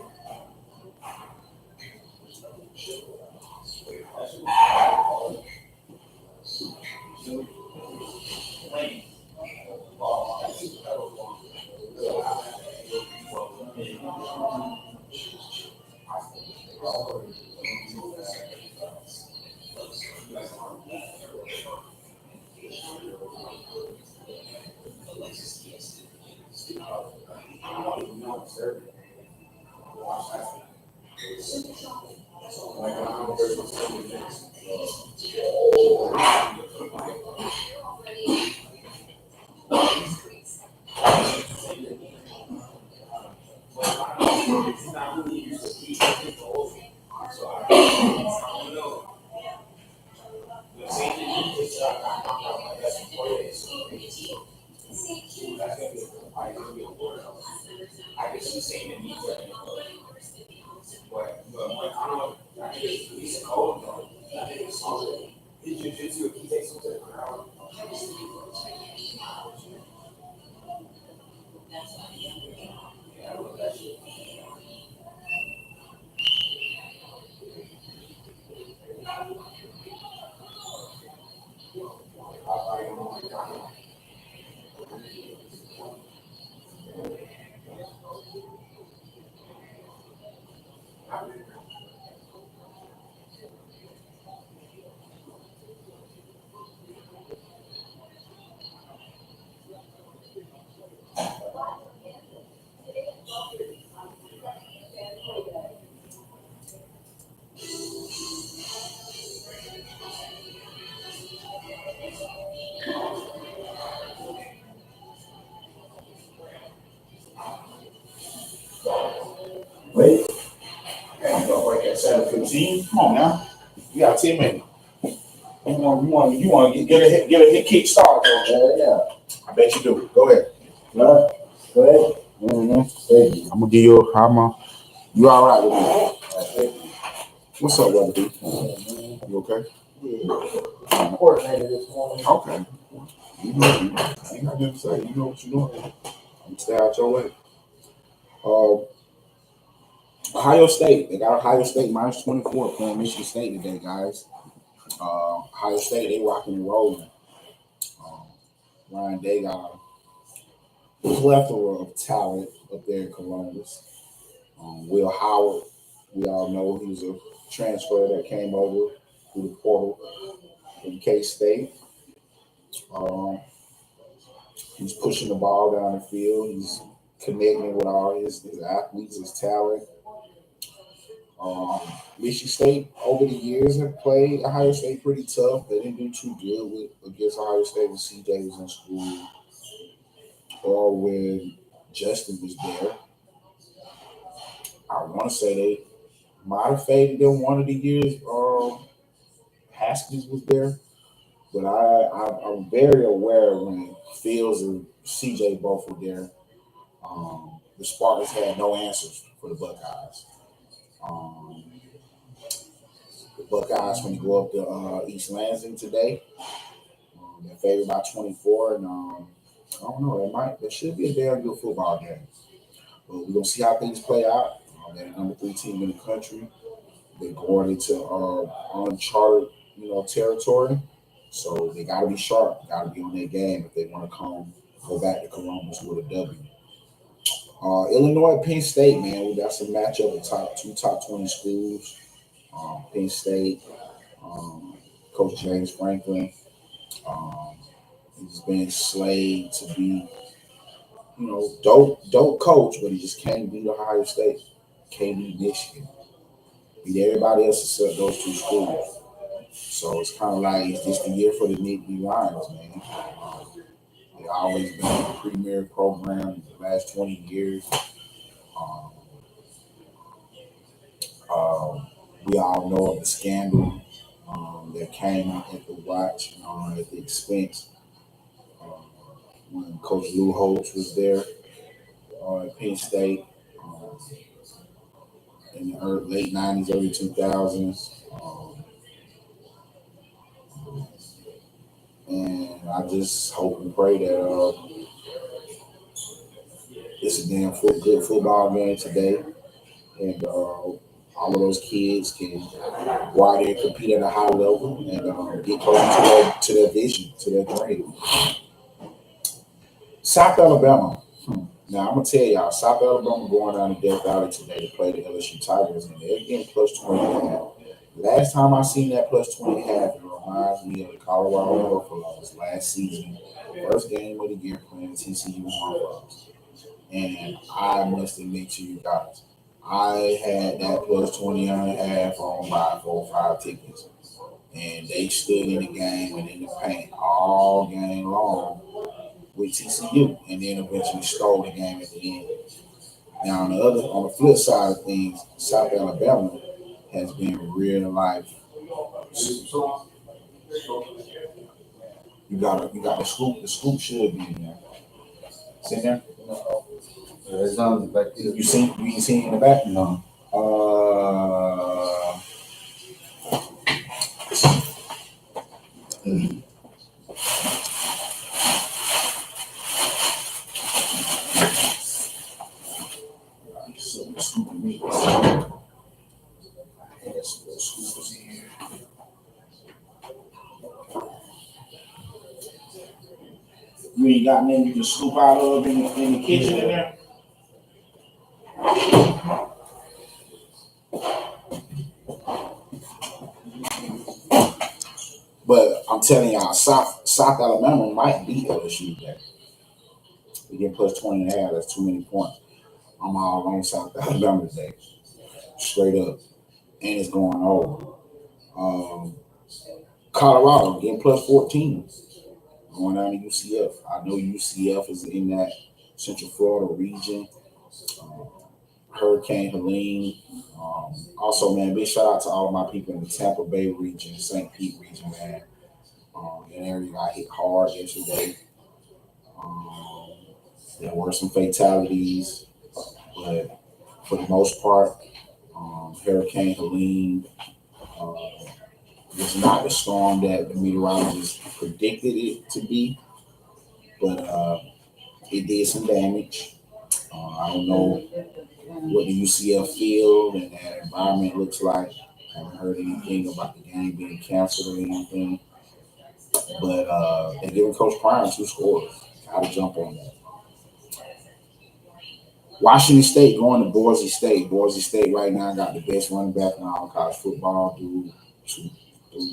Wait. Okay, you go break at 7:15. Come on now. You got 10 minutes. You want to get a kick start, don't you? Yeah. I bet you do. Go ahead. Go ahead. Mm-hmm. I'm gonna give you. You all right with me? What's up, brother B? You okay? Coordinated this morning. Okay. You know, I ain't got nothing to say. You know what you're doing. I'm stay out your way. Ohio State. They got Ohio State minus 24 playing Michigan State today, guys. Ohio State, they rocking and rolling. Ryan Day got a plethora of talent up there in Columbus. Will Howard, we all know he was a transfer that came over through the portal from K-State. He's pushing the ball down the field. He's connecting with all his athletes, his talent. Michigan State over the years have played Ohio State pretty tough. They didn't do too good against Ohio State when CJ was in school or when Justin was there. I want to say they might have faded them one of the years Haskins was there. But I'm very aware when Fields and CJ both were there. The Spartans had no answers for the Buckeyes. Um, the Buckeyes when they go up to East Lansing today. They're favored by 24, and I don't know. There should be a damn good football game. But we're gonna see how things play out. They're the number 3 team in the country. They're going into uncharted, territory. So they got to be sharp. Got to be on their game if they want to go back to Columbus with a W. Illinois, Penn State, man. We got some matchup of two top 20 schools. Penn State, Coach James Franklin. Um, he's been slayed to be, dope coach, but he just can't beat Ohio State. Can't beat Michigan. Beat everybody else except those 2 schools. So it's kind of like it's just the year for the Nittany Lions, man. They've always been a premier program the last 20 years. Um, we all know of the scandal that came at the watch at the expense when Coach Lou Holtz was there at Penn State in the late 90s, early 2000s. And I just hope and pray that it's a damn good football game today. And all of those kids can go out there and compete at a high level and get close to their vision, to their dream. South Alabama. Now I'm gonna tell y'all, South Alabama going down to Death Valley today to play the LSU Tigers, and they're getting plus 20 and a half. Last time I seen that plus 20 and a half, it reminds me of the Colorado Buffaloes last season, first game of the year playing TCU Horned. And I must admit to you guys, I had that plus 20 and a half on my 4 or 5 tickets. And they stood in the game and in the paint all game long with TCU and then eventually stole the game at the end. Now on the flip side of things, South Alabama has been real life. You got the scoop. The scoop should be in there. It's in there. It's on back there. You seen in the back? No. So the scoop in here. The scoop is in here. You ain't got nothing you can scoop out of in the kitchen in there? But I'm telling y'all, South Alabama might beat LSU today. We get plus 20 and a half. That's too many points. I'm all on South Alabama today. Straight up. And it's going over. Colorado getting plus 14. Going down to UCF. I know UCF is in that Central Florida region. Hurricane Helene. Also, man, big shout out to all of my people in the Tampa Bay region, St. Pete region, man. That area got hit hard yesterday. There were some fatalities, but for the most part. Hurricane Helene uh, was not the storm that the meteorologists predicted it to be, but it did some damage. I don't know what the UCF field and that environment looks like. I haven't heard anything about the game being canceled or anything, but they're giving Coach Prime 2 scores. Got to jump on that. Washington State going to Boise State. Boise State right now got the best running back in all college football. Through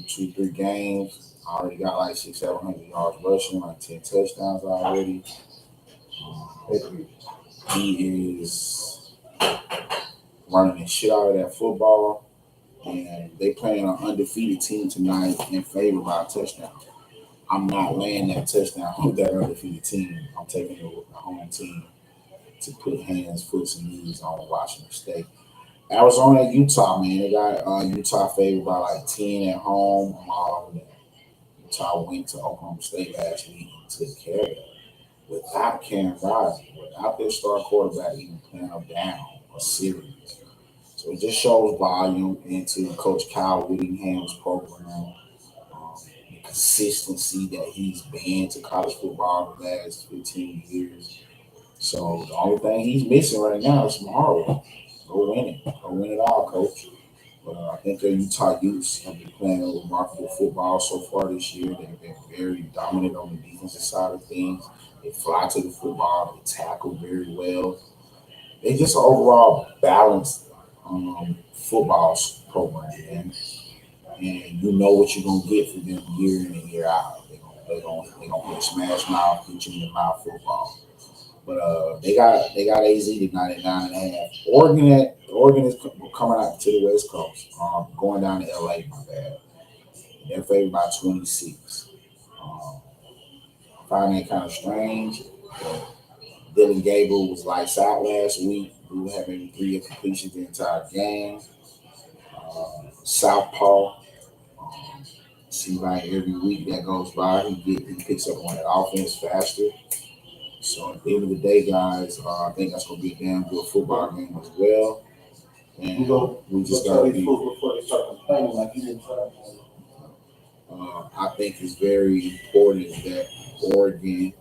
3 games, already got like 600-700 yards rushing, like 10 touchdowns already. He is running the shit out of that football, and they playing an undefeated team tonight and favored by a touchdown. I'm not laying that touchdown with that undefeated team. I'm taking the home team to put hands, foot, and knees on Washington State. Arizona, Utah, man. They got Utah favored by like 10 at home. I'm all over that. Utah went to Oklahoma State last week and took care of it without Cam Rising, without their star quarterback even playing them down a series. So it just shows volume into Coach Kyle Whittingham's program, the consistency that he's been to college football the last 15 years. So the only thing he's missing right now is tomorrow. Go win it. Go win it all, coach. But I think the Utah Utes have been playing remarkable football so far this year. They've been very dominant on the defensive side of things. They fly to the football. They tackle very well. They just an overall balanced football program, and you know what you're gonna get from them year in and year out. They're gonna play smash mouth, hit you in the mouth football. But they got AZ tonight at 9.5. Oregon is coming out to the West Coast, going down to LA. My bad. They're favored by 26. Um, I find that kind of strange. But Dylan Gable was lights out last week. We were having 3 completions the entire game. Southpaw. Um, Seems like every week that goes by, he picks up on that offense faster. So at the end of the day, guys, I think that's going to be a damn good football game as well. And we just got to be. I think it's very important that Oregon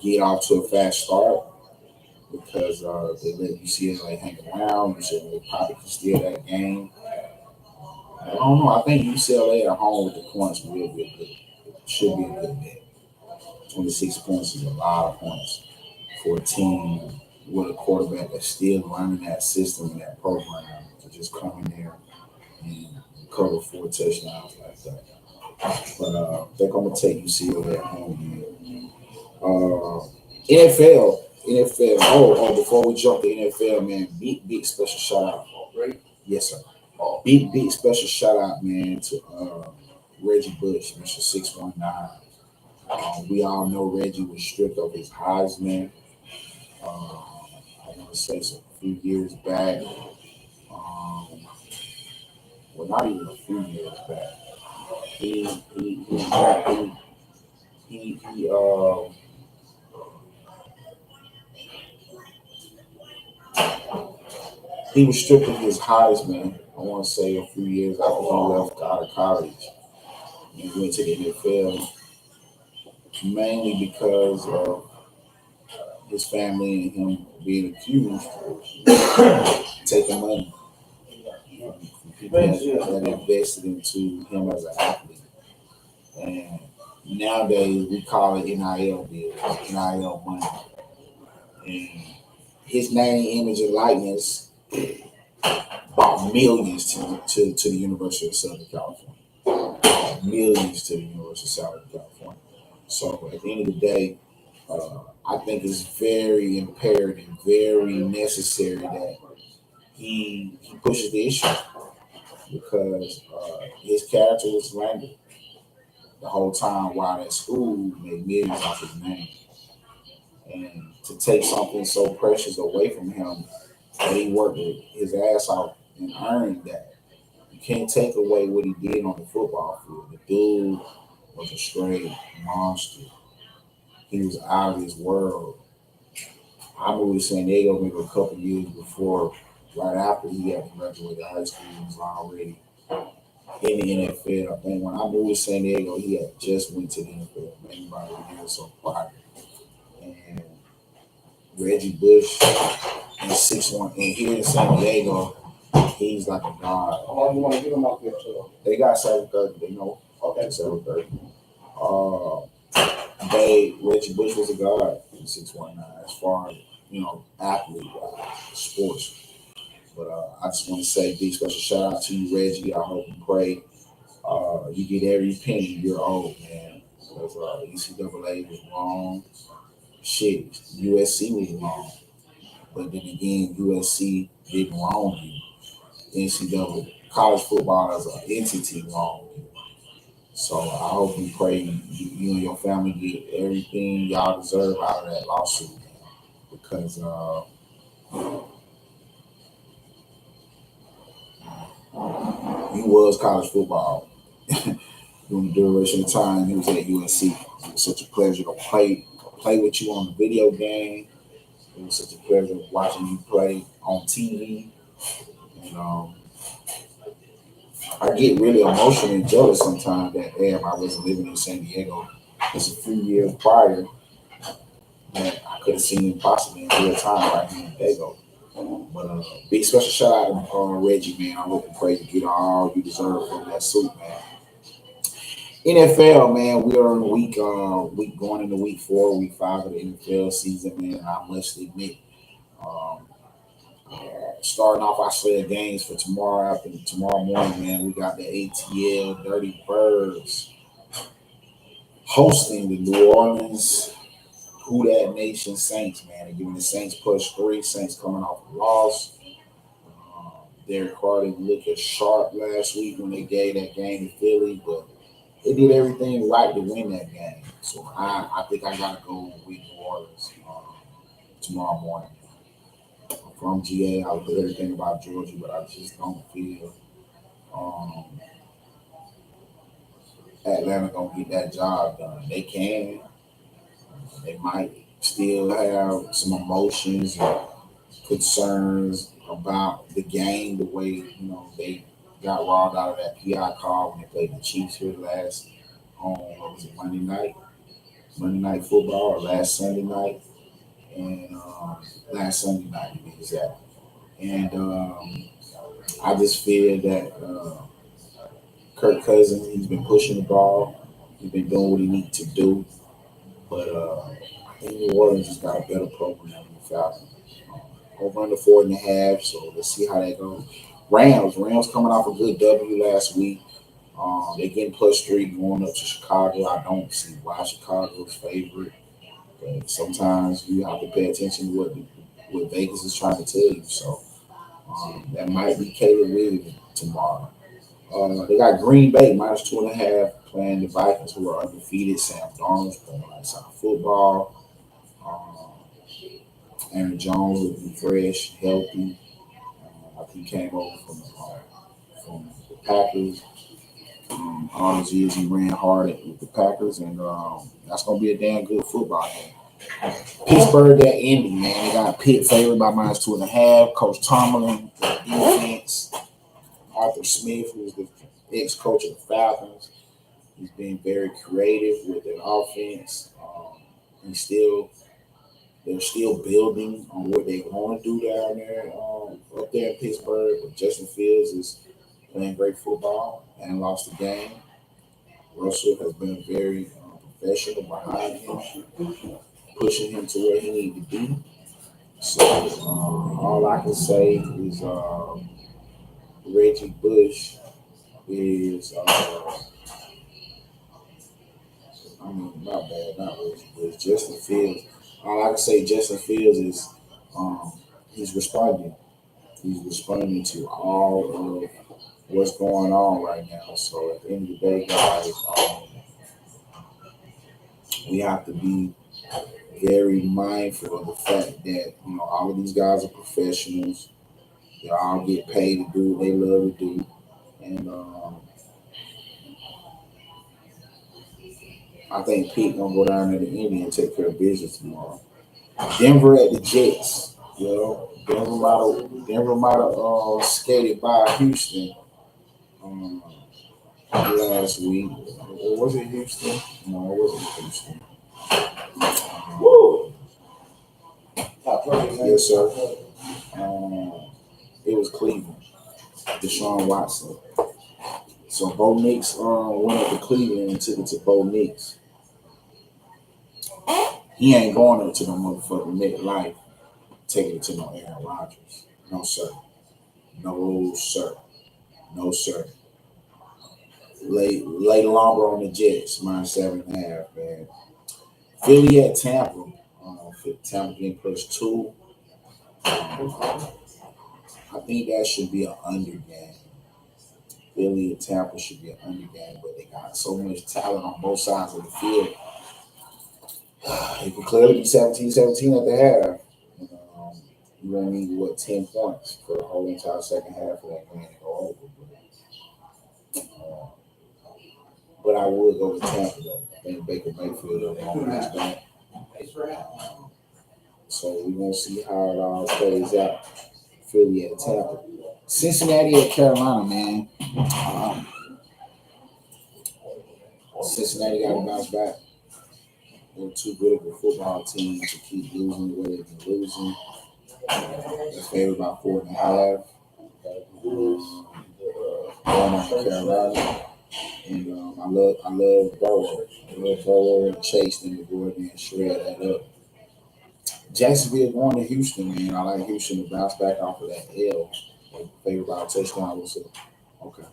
get off to a fast start because they let UCLA hang around. UCLA probably can steal that game. I don't know. I think UCLA at home with the points will be a good. Should be a good bet. 26 points is a lot of points for a team with a quarterback that's still running that system and that program to just come in there and cover 4 touchdowns like that. But they're going to take UCLA at home. NFL. Before we jump to NFL, man, big special shout out. Yes, sir. Big special shout out, man, to Reggie Bush, Mr. 619. We all know Reggie was stripped of his Heisman. I want to say some few years back. Well, not even a few years back. He he he he he was stripped of his Heisman. I want to say a few years after he left out of college and went to the NFL, mainly because of his family and him being accused of taking money from people that invested into him as an athlete. And nowadays we call it NIL deal, NIL money. And his name, image, and likeness bought millions to the University of Southern California. Millions to the University of Southern California. So at the end of the day, I think it's very imperative, very necessary that he pushes the issue because his character was slandered the whole time while at school made millions off his name. And to take something so precious away from him that he worked his ass off and earned that. You can't take away what he did on the football field. The dude was a straight monster. He was out of his world. I moved to San Diego maybe a couple years before right after he had graduated high school, he was already in the NFL. I think when I moved to San Diego, he had just went to the NFL, maybe about a year or so prior. And Reggie Bush and 6'1", and here in San Diego, he's like a god. How long you want to get him out there to? They got 7:30. They know. Okay, 7:30. Uh, Reggie Bush was a god in 619 as far as athlete sports. But I just want to say big special shout out to you, Reggie. I hope and pray you get every penny you're owed, man. Because NCAA was wrong. Shit, USC was wrong. But then again, USC didn't wrong you. NCAA college football as an entity wrong you. So I hope and pray you and your family get everything y'all deserve out of that lawsuit, man. Because you was college football during the duration of time he was at USC. It was such a pleasure to play with you on the video game. It was such a pleasure watching you play on TV. And I get really emotional and jealous sometimes that damn I wasn't living in San Diego. Just a few years prior, that I could have seen him possibly in real time right here in Dago. But big special shout out to Reggie, man. I hope and pray you get all you deserve from that suit, man. NFL, man, we are in week going into week 4, week 5 of the NFL season, man. I must admit, um, starting off our slate of games for tomorrow morning, man. We got the ATL Dirty Birds hosting the New Orleans Who That Nation Saints, man. They're giving the Saints +3. Saints coming off a loss. Derek Carr didn't look as sharp last week when they gave that game to Philly, but they did everything right to win that game. So I think I gotta go with New Orleans tomorrow morning. I'm from GA. I heard everything about Georgia, but I just don't feel um, Atlanta gonna get that job done. They can. They might still have some emotions and concerns about the game, the way they got robbed out of that PI call when they played the Chiefs here last on what was it Monday night football or last Sunday night and last Sunday night to be exact. And I just feel that Kirk Cousins he's been pushing the ball, he's been doing what he needs to do, but I think New Orleans just got a better program than the Falcons. Over under 4.5. So let's see how that goes. Rams coming off a good W last week. They're getting +3 going up to Chicago. I don't see why Chicago's favorite. But sometimes you have to pay attention to what Vegas is trying to tell you. So that might be Caleb Williams tomorrow. They got Green Bay -2.5 playing the Vikings, who are undefeated. Sam Darnold's playing outside football. Um, Aaron Jones looking fresh, healthy. I think he came over from the Packers. All those years he ran hard with the Packers, and that's gonna be a damn good football game. Pittsburgh at Indy, man. They got Pitt favored by -2.5. Coach Tomlin, the defense. Arthur Smith, who's the ex-coach of the Falcons, he's been very creative with their offense. He's still They're still building on what they want to do down there, up there in Pittsburgh. But Justin Fields is playing great football and lost the game. Russell has been very professional behind him, pushing him to where he needs to be. So all I can say is Reggie Bush is, not bad, not Reggie Bush, Justin Fields. All I can say, Justin Fields is he's responding. He's responding to all of what's going on right now. So at the end of the day, guys, we have to be very mindful of the fact that all of these guys are professionals. They all get paid to do what they love to do, and I think Pete gonna go down there to Indy and take care of business tomorrow. Denver at the Jets. Denver might have skated by Houston um, last week. Or was it Houston? No, it wasn't Houston. Um, yes, sir. Um, it was Cleveland. Deshaun Watson. So Bo Nix went up to Cleveland and took it to Bo Nix. He ain't going up to no motherfucking MetLife taking it to no Aaron Rodgers. No, sir. No, sir. No, sir. Lay lumber on the Jets, -7.5, man. Philly at Tampa. Tampa getting +2. I think that should be an under game. Philly and Tampa should be an under game, but they got so much talent on both sides of the field. It could clearly be 17-17 at the half. Um, you only need, 10 points for the whole entire second half for that game to go over. Uh, but I would go with Tampa, though. I think Baker Mayfield is on his back. So we're going to see how it all plays out. Philly at Tampa. Cincinnati at Carolina, man. Cincinnati got to bounce back. They're too good of a football team to keep losing the way they've been losing. They're favored by 4.5. Going on Carolina. And I love Burrow. I love Burrow and Chase them to go in and shred that up. Jacksonville going to Houston, man. I like Houston to bounce back off of that L. They're favored by a touchdown. Okay.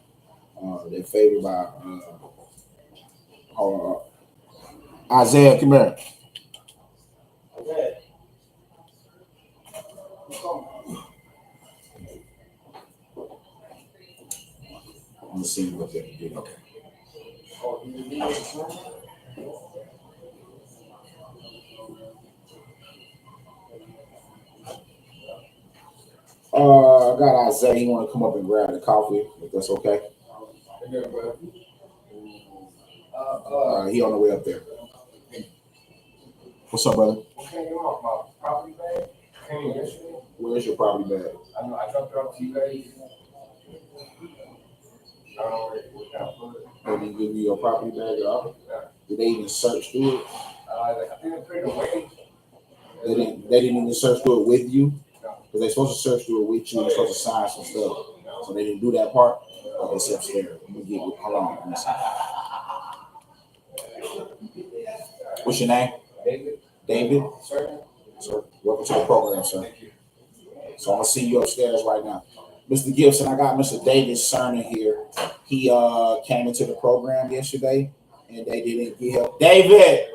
They're favored by hold on. Isaiah, come here. I'm gonna see what they can do. Okay. I got Isaiah. He want to come up and grab the coffee, if that's okay. He on the way up there. What's up, brother? Where's your property bag? They didn't give you your property bag at all. Did they even search through it? They didn't even search through it with you because they're supposed to search through it with you. They're supposed to sign some stuff, so they didn't do that part. Okay, it's upstairs. Let me get. Hold on. Let me see. What's your name? David. Sir, welcome to the program, sir. So I'm gonna see you upstairs right now. Mr. Gibson, I got Mr. David Cerner here. He came into the program yesterday and they didn't get help. David!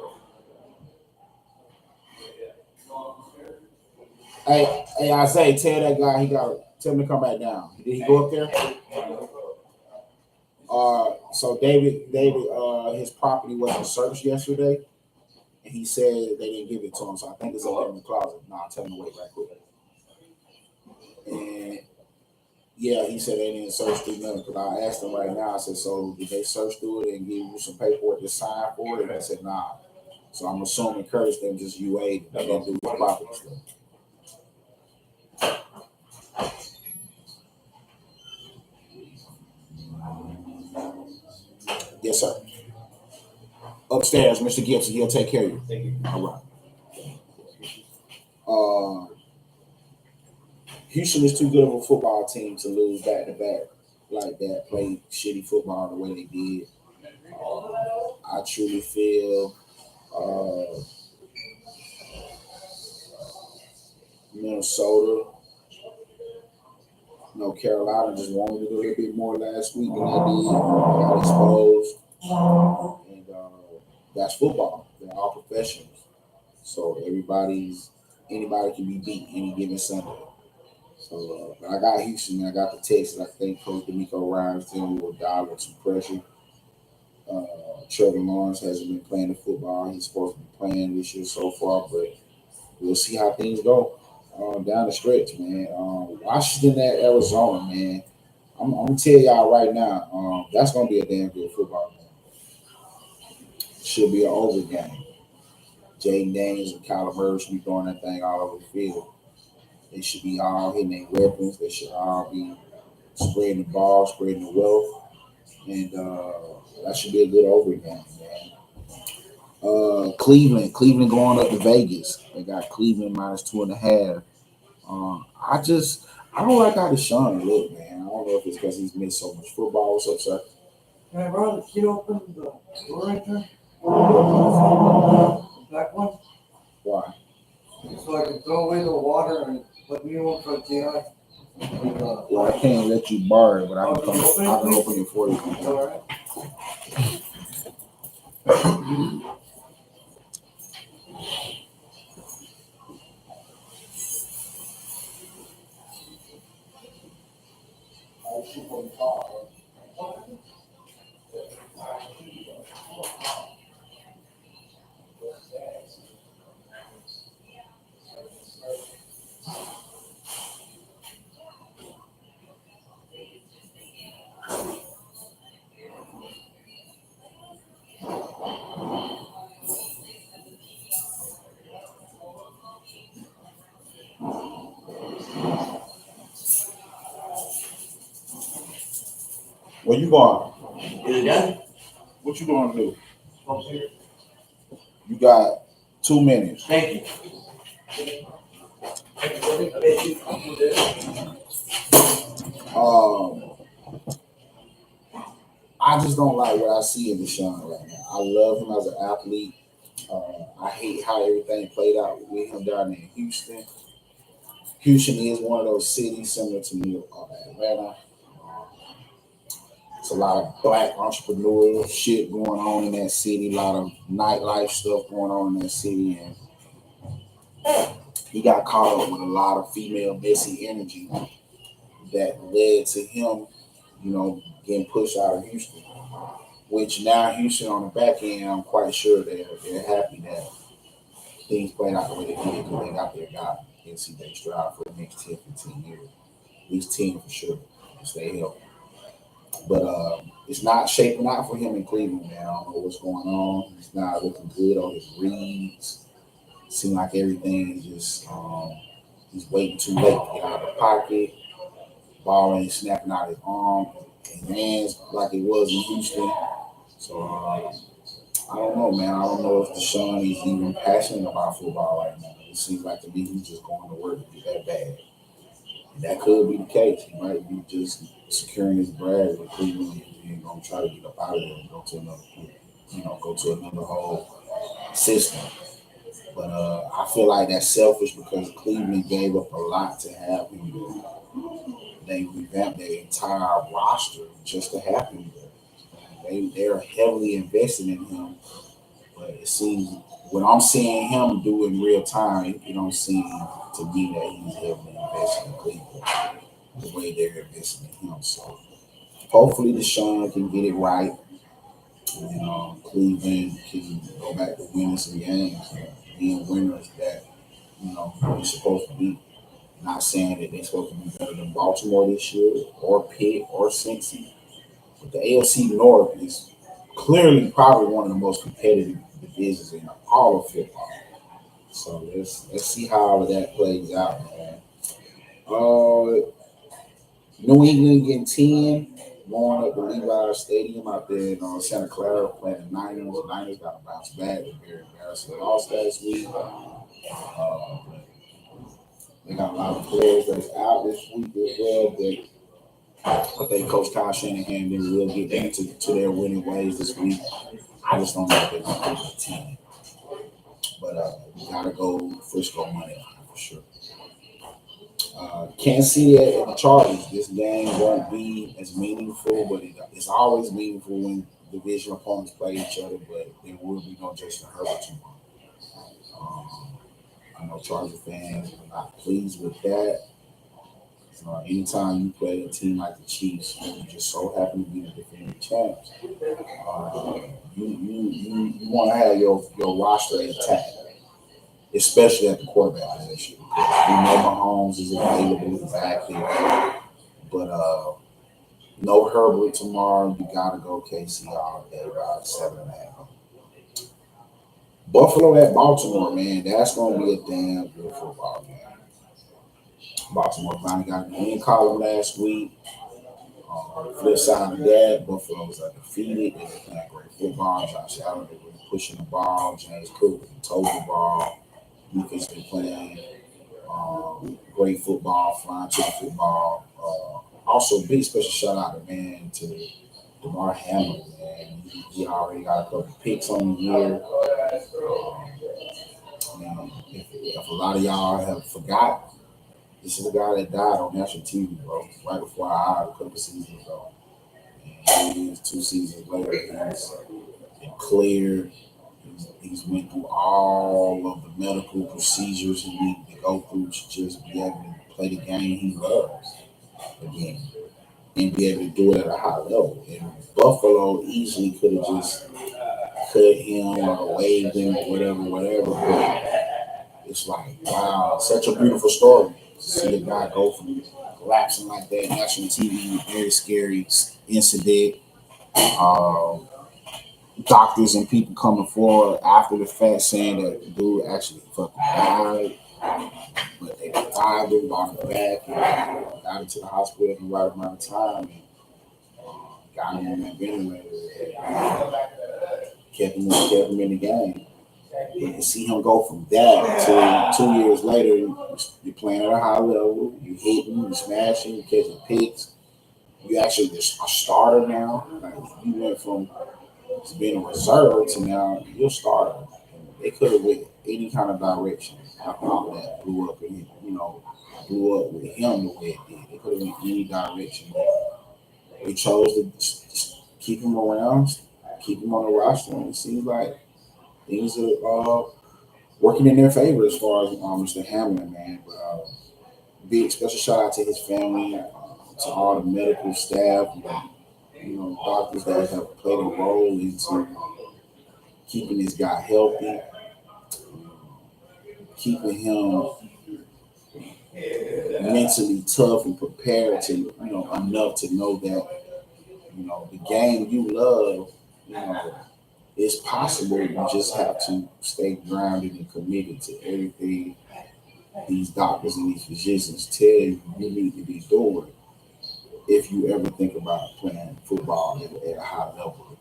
Hey, Isaiah, tell that guy tell him to come back down. Did he go up there? So David, his property wasn't searched yesterday, and he said they didn't give it to him. So I think it's up there in the closet. I'll tell him to wait right quick. And yeah, he said they didn't search through nothing. Because I asked him right now. I said, so did they search through it and give you some paperwork to sign for it? And he said, nah. So I'm assuming Curtis them just UA. They didn't do the property stuff. Yes, sir. Upstairs, Mr. Gibson. He'll take care of you. Thank you. All right. Houston is too good of a football team to lose back to back like that. Play shitty football the way they did. I truly feel Minnesota. Carolina just wanted to do a little bit more last week than they did. They got exposed, and that's football. They're all professionals, so anybody can be beat any given Sunday. So, but I got Houston. I got the Texans. I think Coach D'Amico Ryan's team will dial with some pressure. Trevor Lawrence hasn't been playing the football he's supposed to be playing this year so far, but we'll see how things go down the stretch, man. Washington at Arizona, man. I'm gonna tell y'all right now, that's gonna be a damn good football game. Should be an over game. Jaden Daniels and Kyler Murray should be throwing that thing all over the field. They should be all hitting their weapons. They should all be spreading the ball, spreading the wealth, and that should be a good over game, man. Cleveland going up to Vegas. They got Cleveland minus 2.5. I just I don't like how Deshaun look, man. I don't know if it's because he's missed so much football. What's up, sir? Can I borrow the key to open the door right there? The black one? Why? So I can throw away the water and put new one for GI. Well, I can't let you borrow it, but I can open it for you. All right. Where you going? Is it done? What you going to do? You got 2 minutes. Thank you. I just don't like what I see in Deshaun right now. I love him as an athlete. I hate how everything played out with him down in Houston. Houston is one of those cities similar to Atlanta. It's a lot of black entrepreneurial shit going on in that city, a lot of nightlife stuff going on in that city, and he got caught up with a lot of female messy energy that led to him, getting pushed out of Houston. Which now Houston on the back end, I'm quite sure they're happy that things played out the way they did because they got their guy NC Stroud for the next 10, 15 years. At least 10 for sure. To stay healthy. But it's not shaping out for him in Cleveland, man. I don't know what's going on. He's not looking good on his reads. Seems like everything is just he's waiting too late to get out of the pocket. Ball ain't snapping out his arm and hands like it was in Houston. So I don't know, man. I don't know if Deshaun is even passionate about football right now. It seems like to me he's just going to work to be that bad. And that could be the case. He might be just securing his brand with Cleveland and going to try to get up out of there and go to another whole system. But I feel like that's selfish because Cleveland gave up a lot to have him there. They revamped their entire roster just to have him there. They're heavily invested in him, but it seems what I'm seeing him do in real time, it don't seem to me that he's heavily invested in Cleveland the way they're investing in him. So hopefully Deshaun can get it right. Cleveland can go back to winning some games, being winners that they're supposed to be. Not saying that they're supposed to be better than Baltimore this year, or Pitt, or Cincy, but the AFC North is clearly probably one of the most competitive divisions in all of football. So let's see how all of that plays out, man. Uh, New England getting 10, going up to Levi Stadium out there in Santa Clara playing the Niners. The Niners got to bounce back. They're very embarrassing. Lost last week. They got a lot of players that's out this week as well. But I think Coach Kyle Shanahan then will get back to their winning ways this week. I just don't know if they're going to be the team. But we got to go Frisco money on for sure. Can't see that at the Chargers. This game won't be as meaningful, but it's always meaningful when division opponents play each other. But there will be no Justin Herbert tomorrow. I know Charger fans are not pleased with that. Anytime you play a team like the Chiefs, and you just so happen to be the defending champs, you want to have your roster intact, especially at the quarterback position. We know Mahomes is available back there, but no Herbert tomorrow. You gotta go KC all day, about 7.5. Buffalo at Baltimore, man, that's gonna be a damn good football game. Baltimore finally got the win column last week. Flip side of that, Buffalo was undefeated. They were playing great football. Josh Allen, they were pushing the ball. James Cook told the ball. Defense been playing great football, flying to the football. Also, big special shout out to DeMar Hamlin, man. He already got a couple picks on the year. Man, if a lot of y'all have forgot, this is the guy that died on national TV, bro, right before our eyes a couple seasons ago. And here it is 2 seasons later. He's been cleared. He's went through all of the medical procedures he needed to go through to just be able to play the game he loves again and be able to do it at a high level. And Buffalo easily could have just cut him or waived him or whatever. But it's like, wow, such a beautiful story to see a guy go from collapsing like that, national TV, very scary incident. Um, Doctors and people coming forward after the fact saying that the dude actually fucking died, but they revived him, brought him back, and got him to the hospital at the right amount of time, and got him on that ventilator, and kept him in the game. But to see him go from that to 2 years later, you're playing at a high level, you're hitting, you're smashing, you're catching picks. You actually just a starter now. Like you went from being a reserve to now you're a starter. They could have went any kind of direction after all that blew up with him the way it did. They could have went any direction. They chose to just keep him around, keep him on the roster, and it seems like things are working in their favor as far as Mr. Hamlin, man. But big special shout out to his family, to all the medical staff, doctors that have played a role into keeping this guy healthy, keeping him mentally tough and prepared to, enough to know that, the game you love, it's possible. You just have to stay grounded and committed to everything these doctors and these physicians tell you you need to be doing if you ever think about playing football at a high level.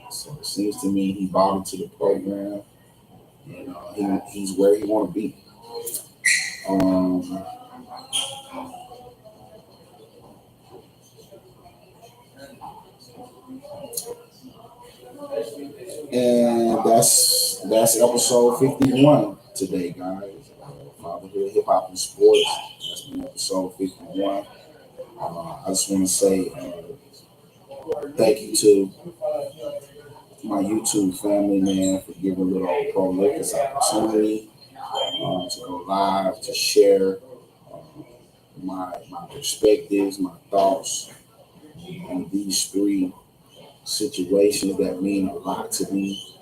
So it seems to me he bought into the program, and he's where he want to be. Um, and that's episode 51 today, guys. Fatherhood, hip hop, and sports. That's been episode 51. I just want to say thank you to my YouTube family, man, for giving little old Prolific this opportunity to go live, to share my perspectives, my thoughts on these three situations that mean a lot to me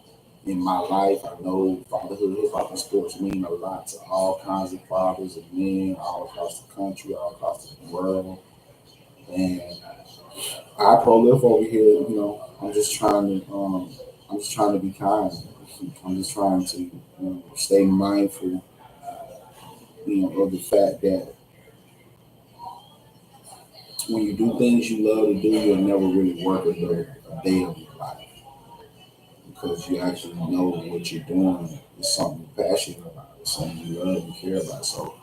in my life. I know fatherhood, hip hop, and sports mean a lot to all kinds of fathers and men all across the country, all across the world. And I prolific over here, I'm just trying to be kind. I'm just trying to stay mindful, of the fact that when you do things you love to do, you'll never really work a day of your life because you actually know what you're doing is something you're passionate about, it's something you love and care about. So,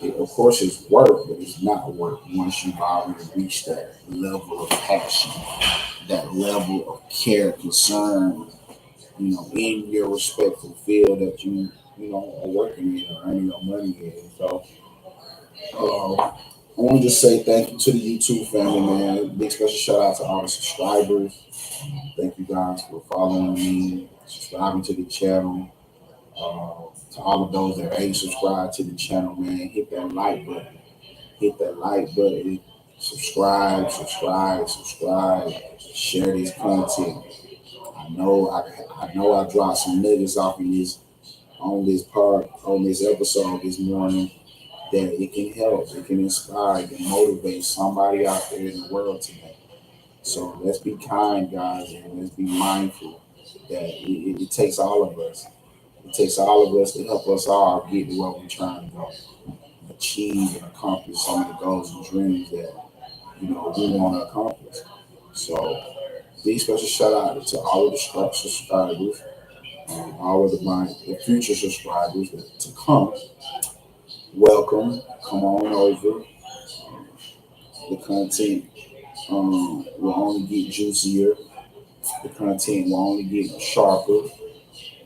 of course, it's work, but it's not work once you've already reached that level of passion, that level of care, concern, in your respectful field that are working in or earning your money in. So, I want to just say thank you to the YouTube family, man. Big special shout out to all the subscribers. Thank you guys for following me, subscribing to the channel. To all of those that ain't subscribed to the channel, man, hit that like button. Hit that like button. Subscribe. Share this content. I know I dropped some niggas off on this episode this morning that it can help, it can inspire, it can motivate somebody out there in the world today. So let's be kind, guys, and let's be mindful that it takes all of us. It takes all of us to help us all get to where we're trying to go. achieve and accomplish some of the goals and dreams that we want to accomplish. So big special shout out to all of the subscribers, all of the future subscribers that to come. Welcome, come on over. The content will only get juicier. The content will only get sharper,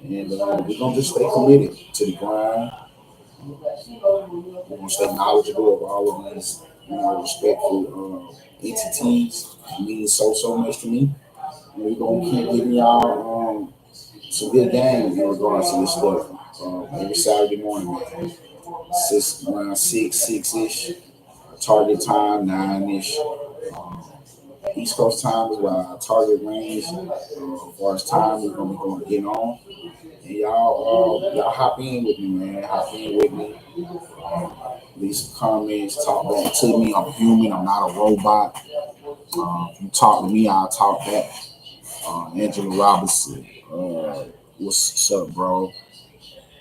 and we're gonna just stay committed to the grind. We're gonna stay knowledgeable of all of these, respectful entities. It means so much to me. And we're gonna keep giving y'all some good games in regards to this stuff. Every Saturday morning, man. Around six ish. Target time 9 ish. East Coast time is what our target range. As far as time, we're gonna be going to get on. And y'all hop in with me, man. Hop in with me. Leave some comments. Talk back to me. I'm human. I'm not a robot. If you talk to me, I'll talk back. Angela Robinson. What's up, bro?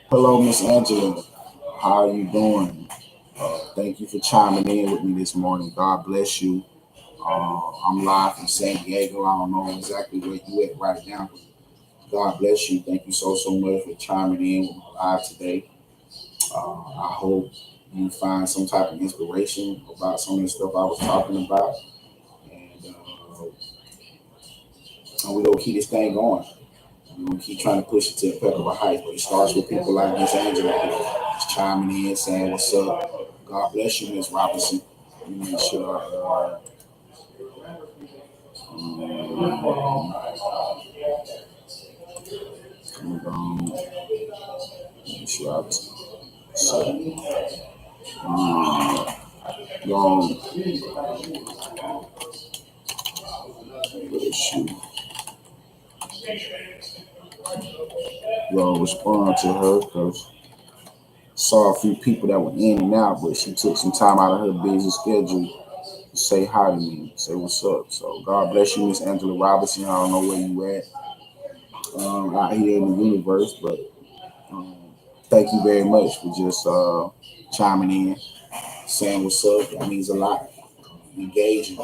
Hello, Miss Angela. How are you doing? Thank you for chiming in with me this morning. God bless you. I'm live from San Diego. I don't know exactly where you at right now. God bless you. Thank you so much for chiming in with me live today. I hope you find some type of inspiration about some of the stuff I was talking about. And we're going to keep this thing going. We're going to keep trying to push it to impeccable heights. But it starts with people like Miss Angela just chiming in, saying, what's up? God bless you, Miss Robinson. Let me make sure. Make sure I was. Respond to her because saw a few people that were in and out, but she took some time out of her busy schedule to say hi to me, say what's up. So God bless you, Miss Angela Robinson. I don't know where you at out here in the universe, but thank you very much for just chiming in, saying what's up. That means a lot. Engaging,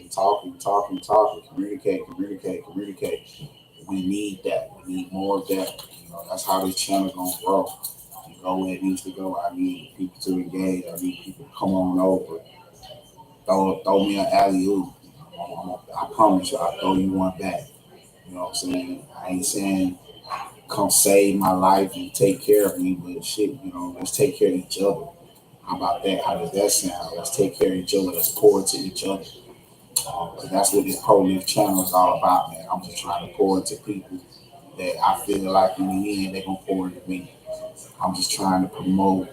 talking, communicate. We need that. We need more of that. That's how this channel gonna grow. And go where it needs to go. I need people to engage. I need people to come on over. Throw me an alley oop. I promise you, I'll throw you one back. You know what I'm saying? I ain't saying come save my life and take care of me, but shit, let's take care of each other. How about that? How does that sound? Let's take care of each other. Let's pour into each other. That's what this Pro-Lift channel is all about, man. I'm just trying to pour into people that I feel like in the end they're gonna pour into me. I'm just trying to promote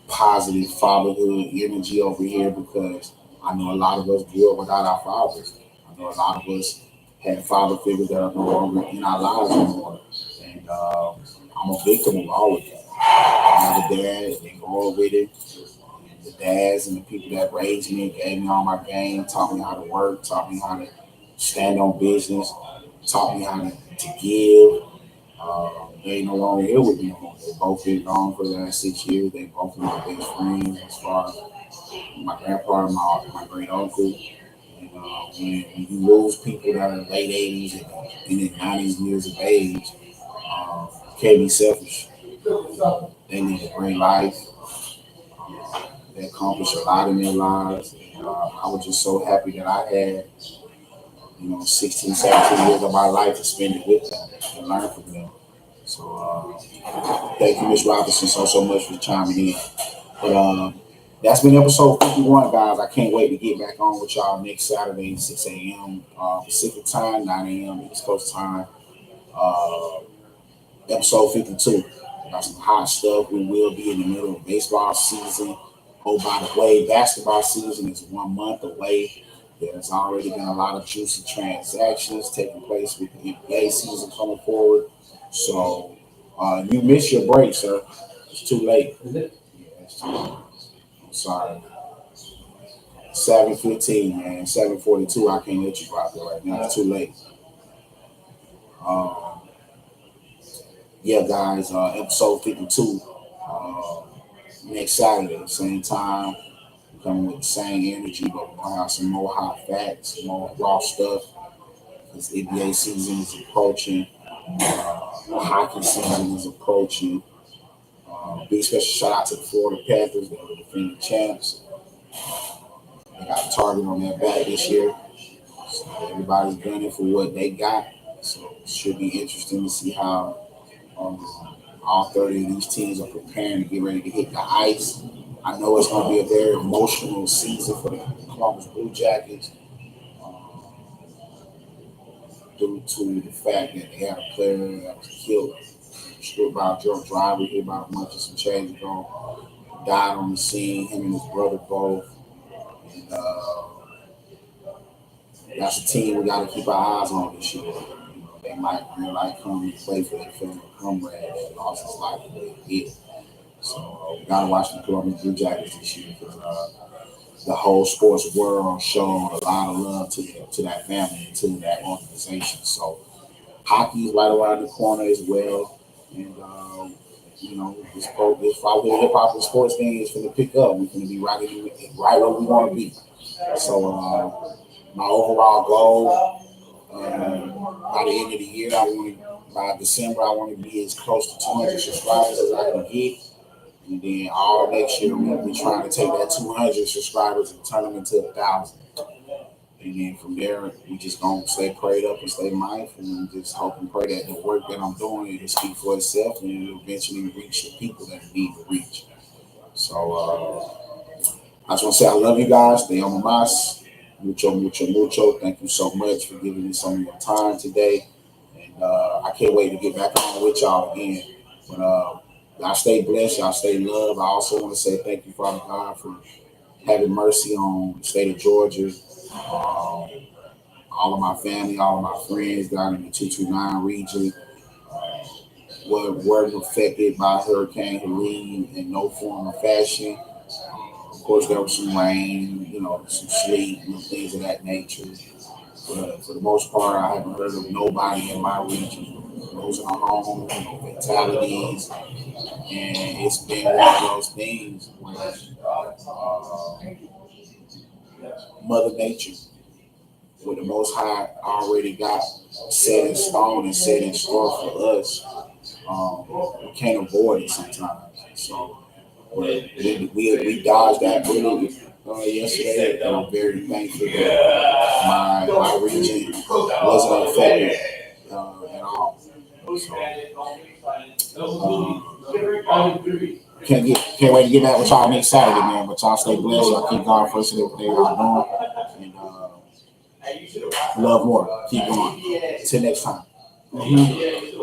positive fatherhood energy over here because I know a lot of us grew up without our fathers. I know a lot of us had father figures that are no longer in our lives anymore. And I'm a victim of all of that. I have a dad, they grow up with it. The dads and the people that raised me, gave me all my game, taught me how to work, taught me how to stand on business, taught me how to give. They ain't no longer here with me anymore. They both been gone for the last 6 years. They both been my best friends as far as my grandpa and my great uncle. And when you lose people that are late 80s and in their 90s years of age, can't be selfish. They live a great life. They accomplished a lot in their lives. And, I was just so happy that I had, 16, 17 years of my life to spend it with them and learn from them. So thank you, Miss Robinson, so much for chiming in. But that's been episode 51, guys. I can't wait to get back on with y'all next Saturday, 6 a.m. Pacific time, 9 a.m. East Coast time. Episode 52. Got some hot stuff. We will be in the middle of baseball season. Oh, by the way, basketball season is 1 month away. There's already been a lot of juicy transactions taking place with the NBA season coming forward. So you missed your break, sir. It's too late. Yeah, it's too late. I'm sorry. 7:15, man. 7:42. I can't let you go out there right now. It's too late. Yeah, guys. Episode 52. next Saturday, same time, coming with the same energy, but we're gonna have some more hot facts, more raw stuff. Because NBA season is approaching, hockey season is approaching. Big special shout out to the Florida Panthers, they were defending champs. They got a target on their back this year. So everybody's gunning for what they got. So it should be interesting to see how um, all 30 of these teams are preparing to get ready to hit the ice. I know it's going to be a very emotional season for the Columbus Blue Jackets due to the fact that they had a player that was killed, stripped by a drunk driver here about a month or some change ago. Died on the scene, him and his brother both. And that's a team we got to keep our eyes on this year. You know, they might real life come and play for their family comrade that lost his life the way he did. So we got to watch the Columbus Blue Jackets this year because the whole sports world showed a lot of love to that family and to that organization. So hockey is right around the corner as well. And, you know, this Hip Hop and Sports thing is going to pick up. We're going to be right where we want to be. So my overall goal by the end of the year, by December, I want to be as close to 200 subscribers as I can get. And then all next year, we're going to be trying to take that 200 subscribers and turn them into 1,000. And then from there, we just gonna stay prayed up and stay mindful and just hope and pray that the work that I'm doing it'll speak for itself and it'll eventually reach the people that it need to reach. So I just want to say I love you guys. Stay on my mas. Mucho, mucho, mucho. Thank you so much for giving me some of your time today. And I can't wait to get back on with y'all again. But y'all stay blessed. Y'all stay loved. I also want to say thank you, Father God, for having mercy on the state of Georgia. All of my family, all of my friends down in the 229 region were affected by Hurricane Helene in no form or fashion. Of course, there was some rain, you know, some sleet, and things of that nature. But for the most part, I haven't heard of nobody in my region losing a home, no fatalities, and it's been one of those things where Mother Nature, what the Most High already got set in stone and set in store for us, we can't avoid it sometimes. So we dodged that bullet yesterday, and I'm very thankful that my region wasn't affected at all. So, can't wait to get back with y'all next Saturday, man. But y'all stay blessed. Y'all keep God first in everything y'all doing. And love more. Keep going. Till next time. Mm-hmm.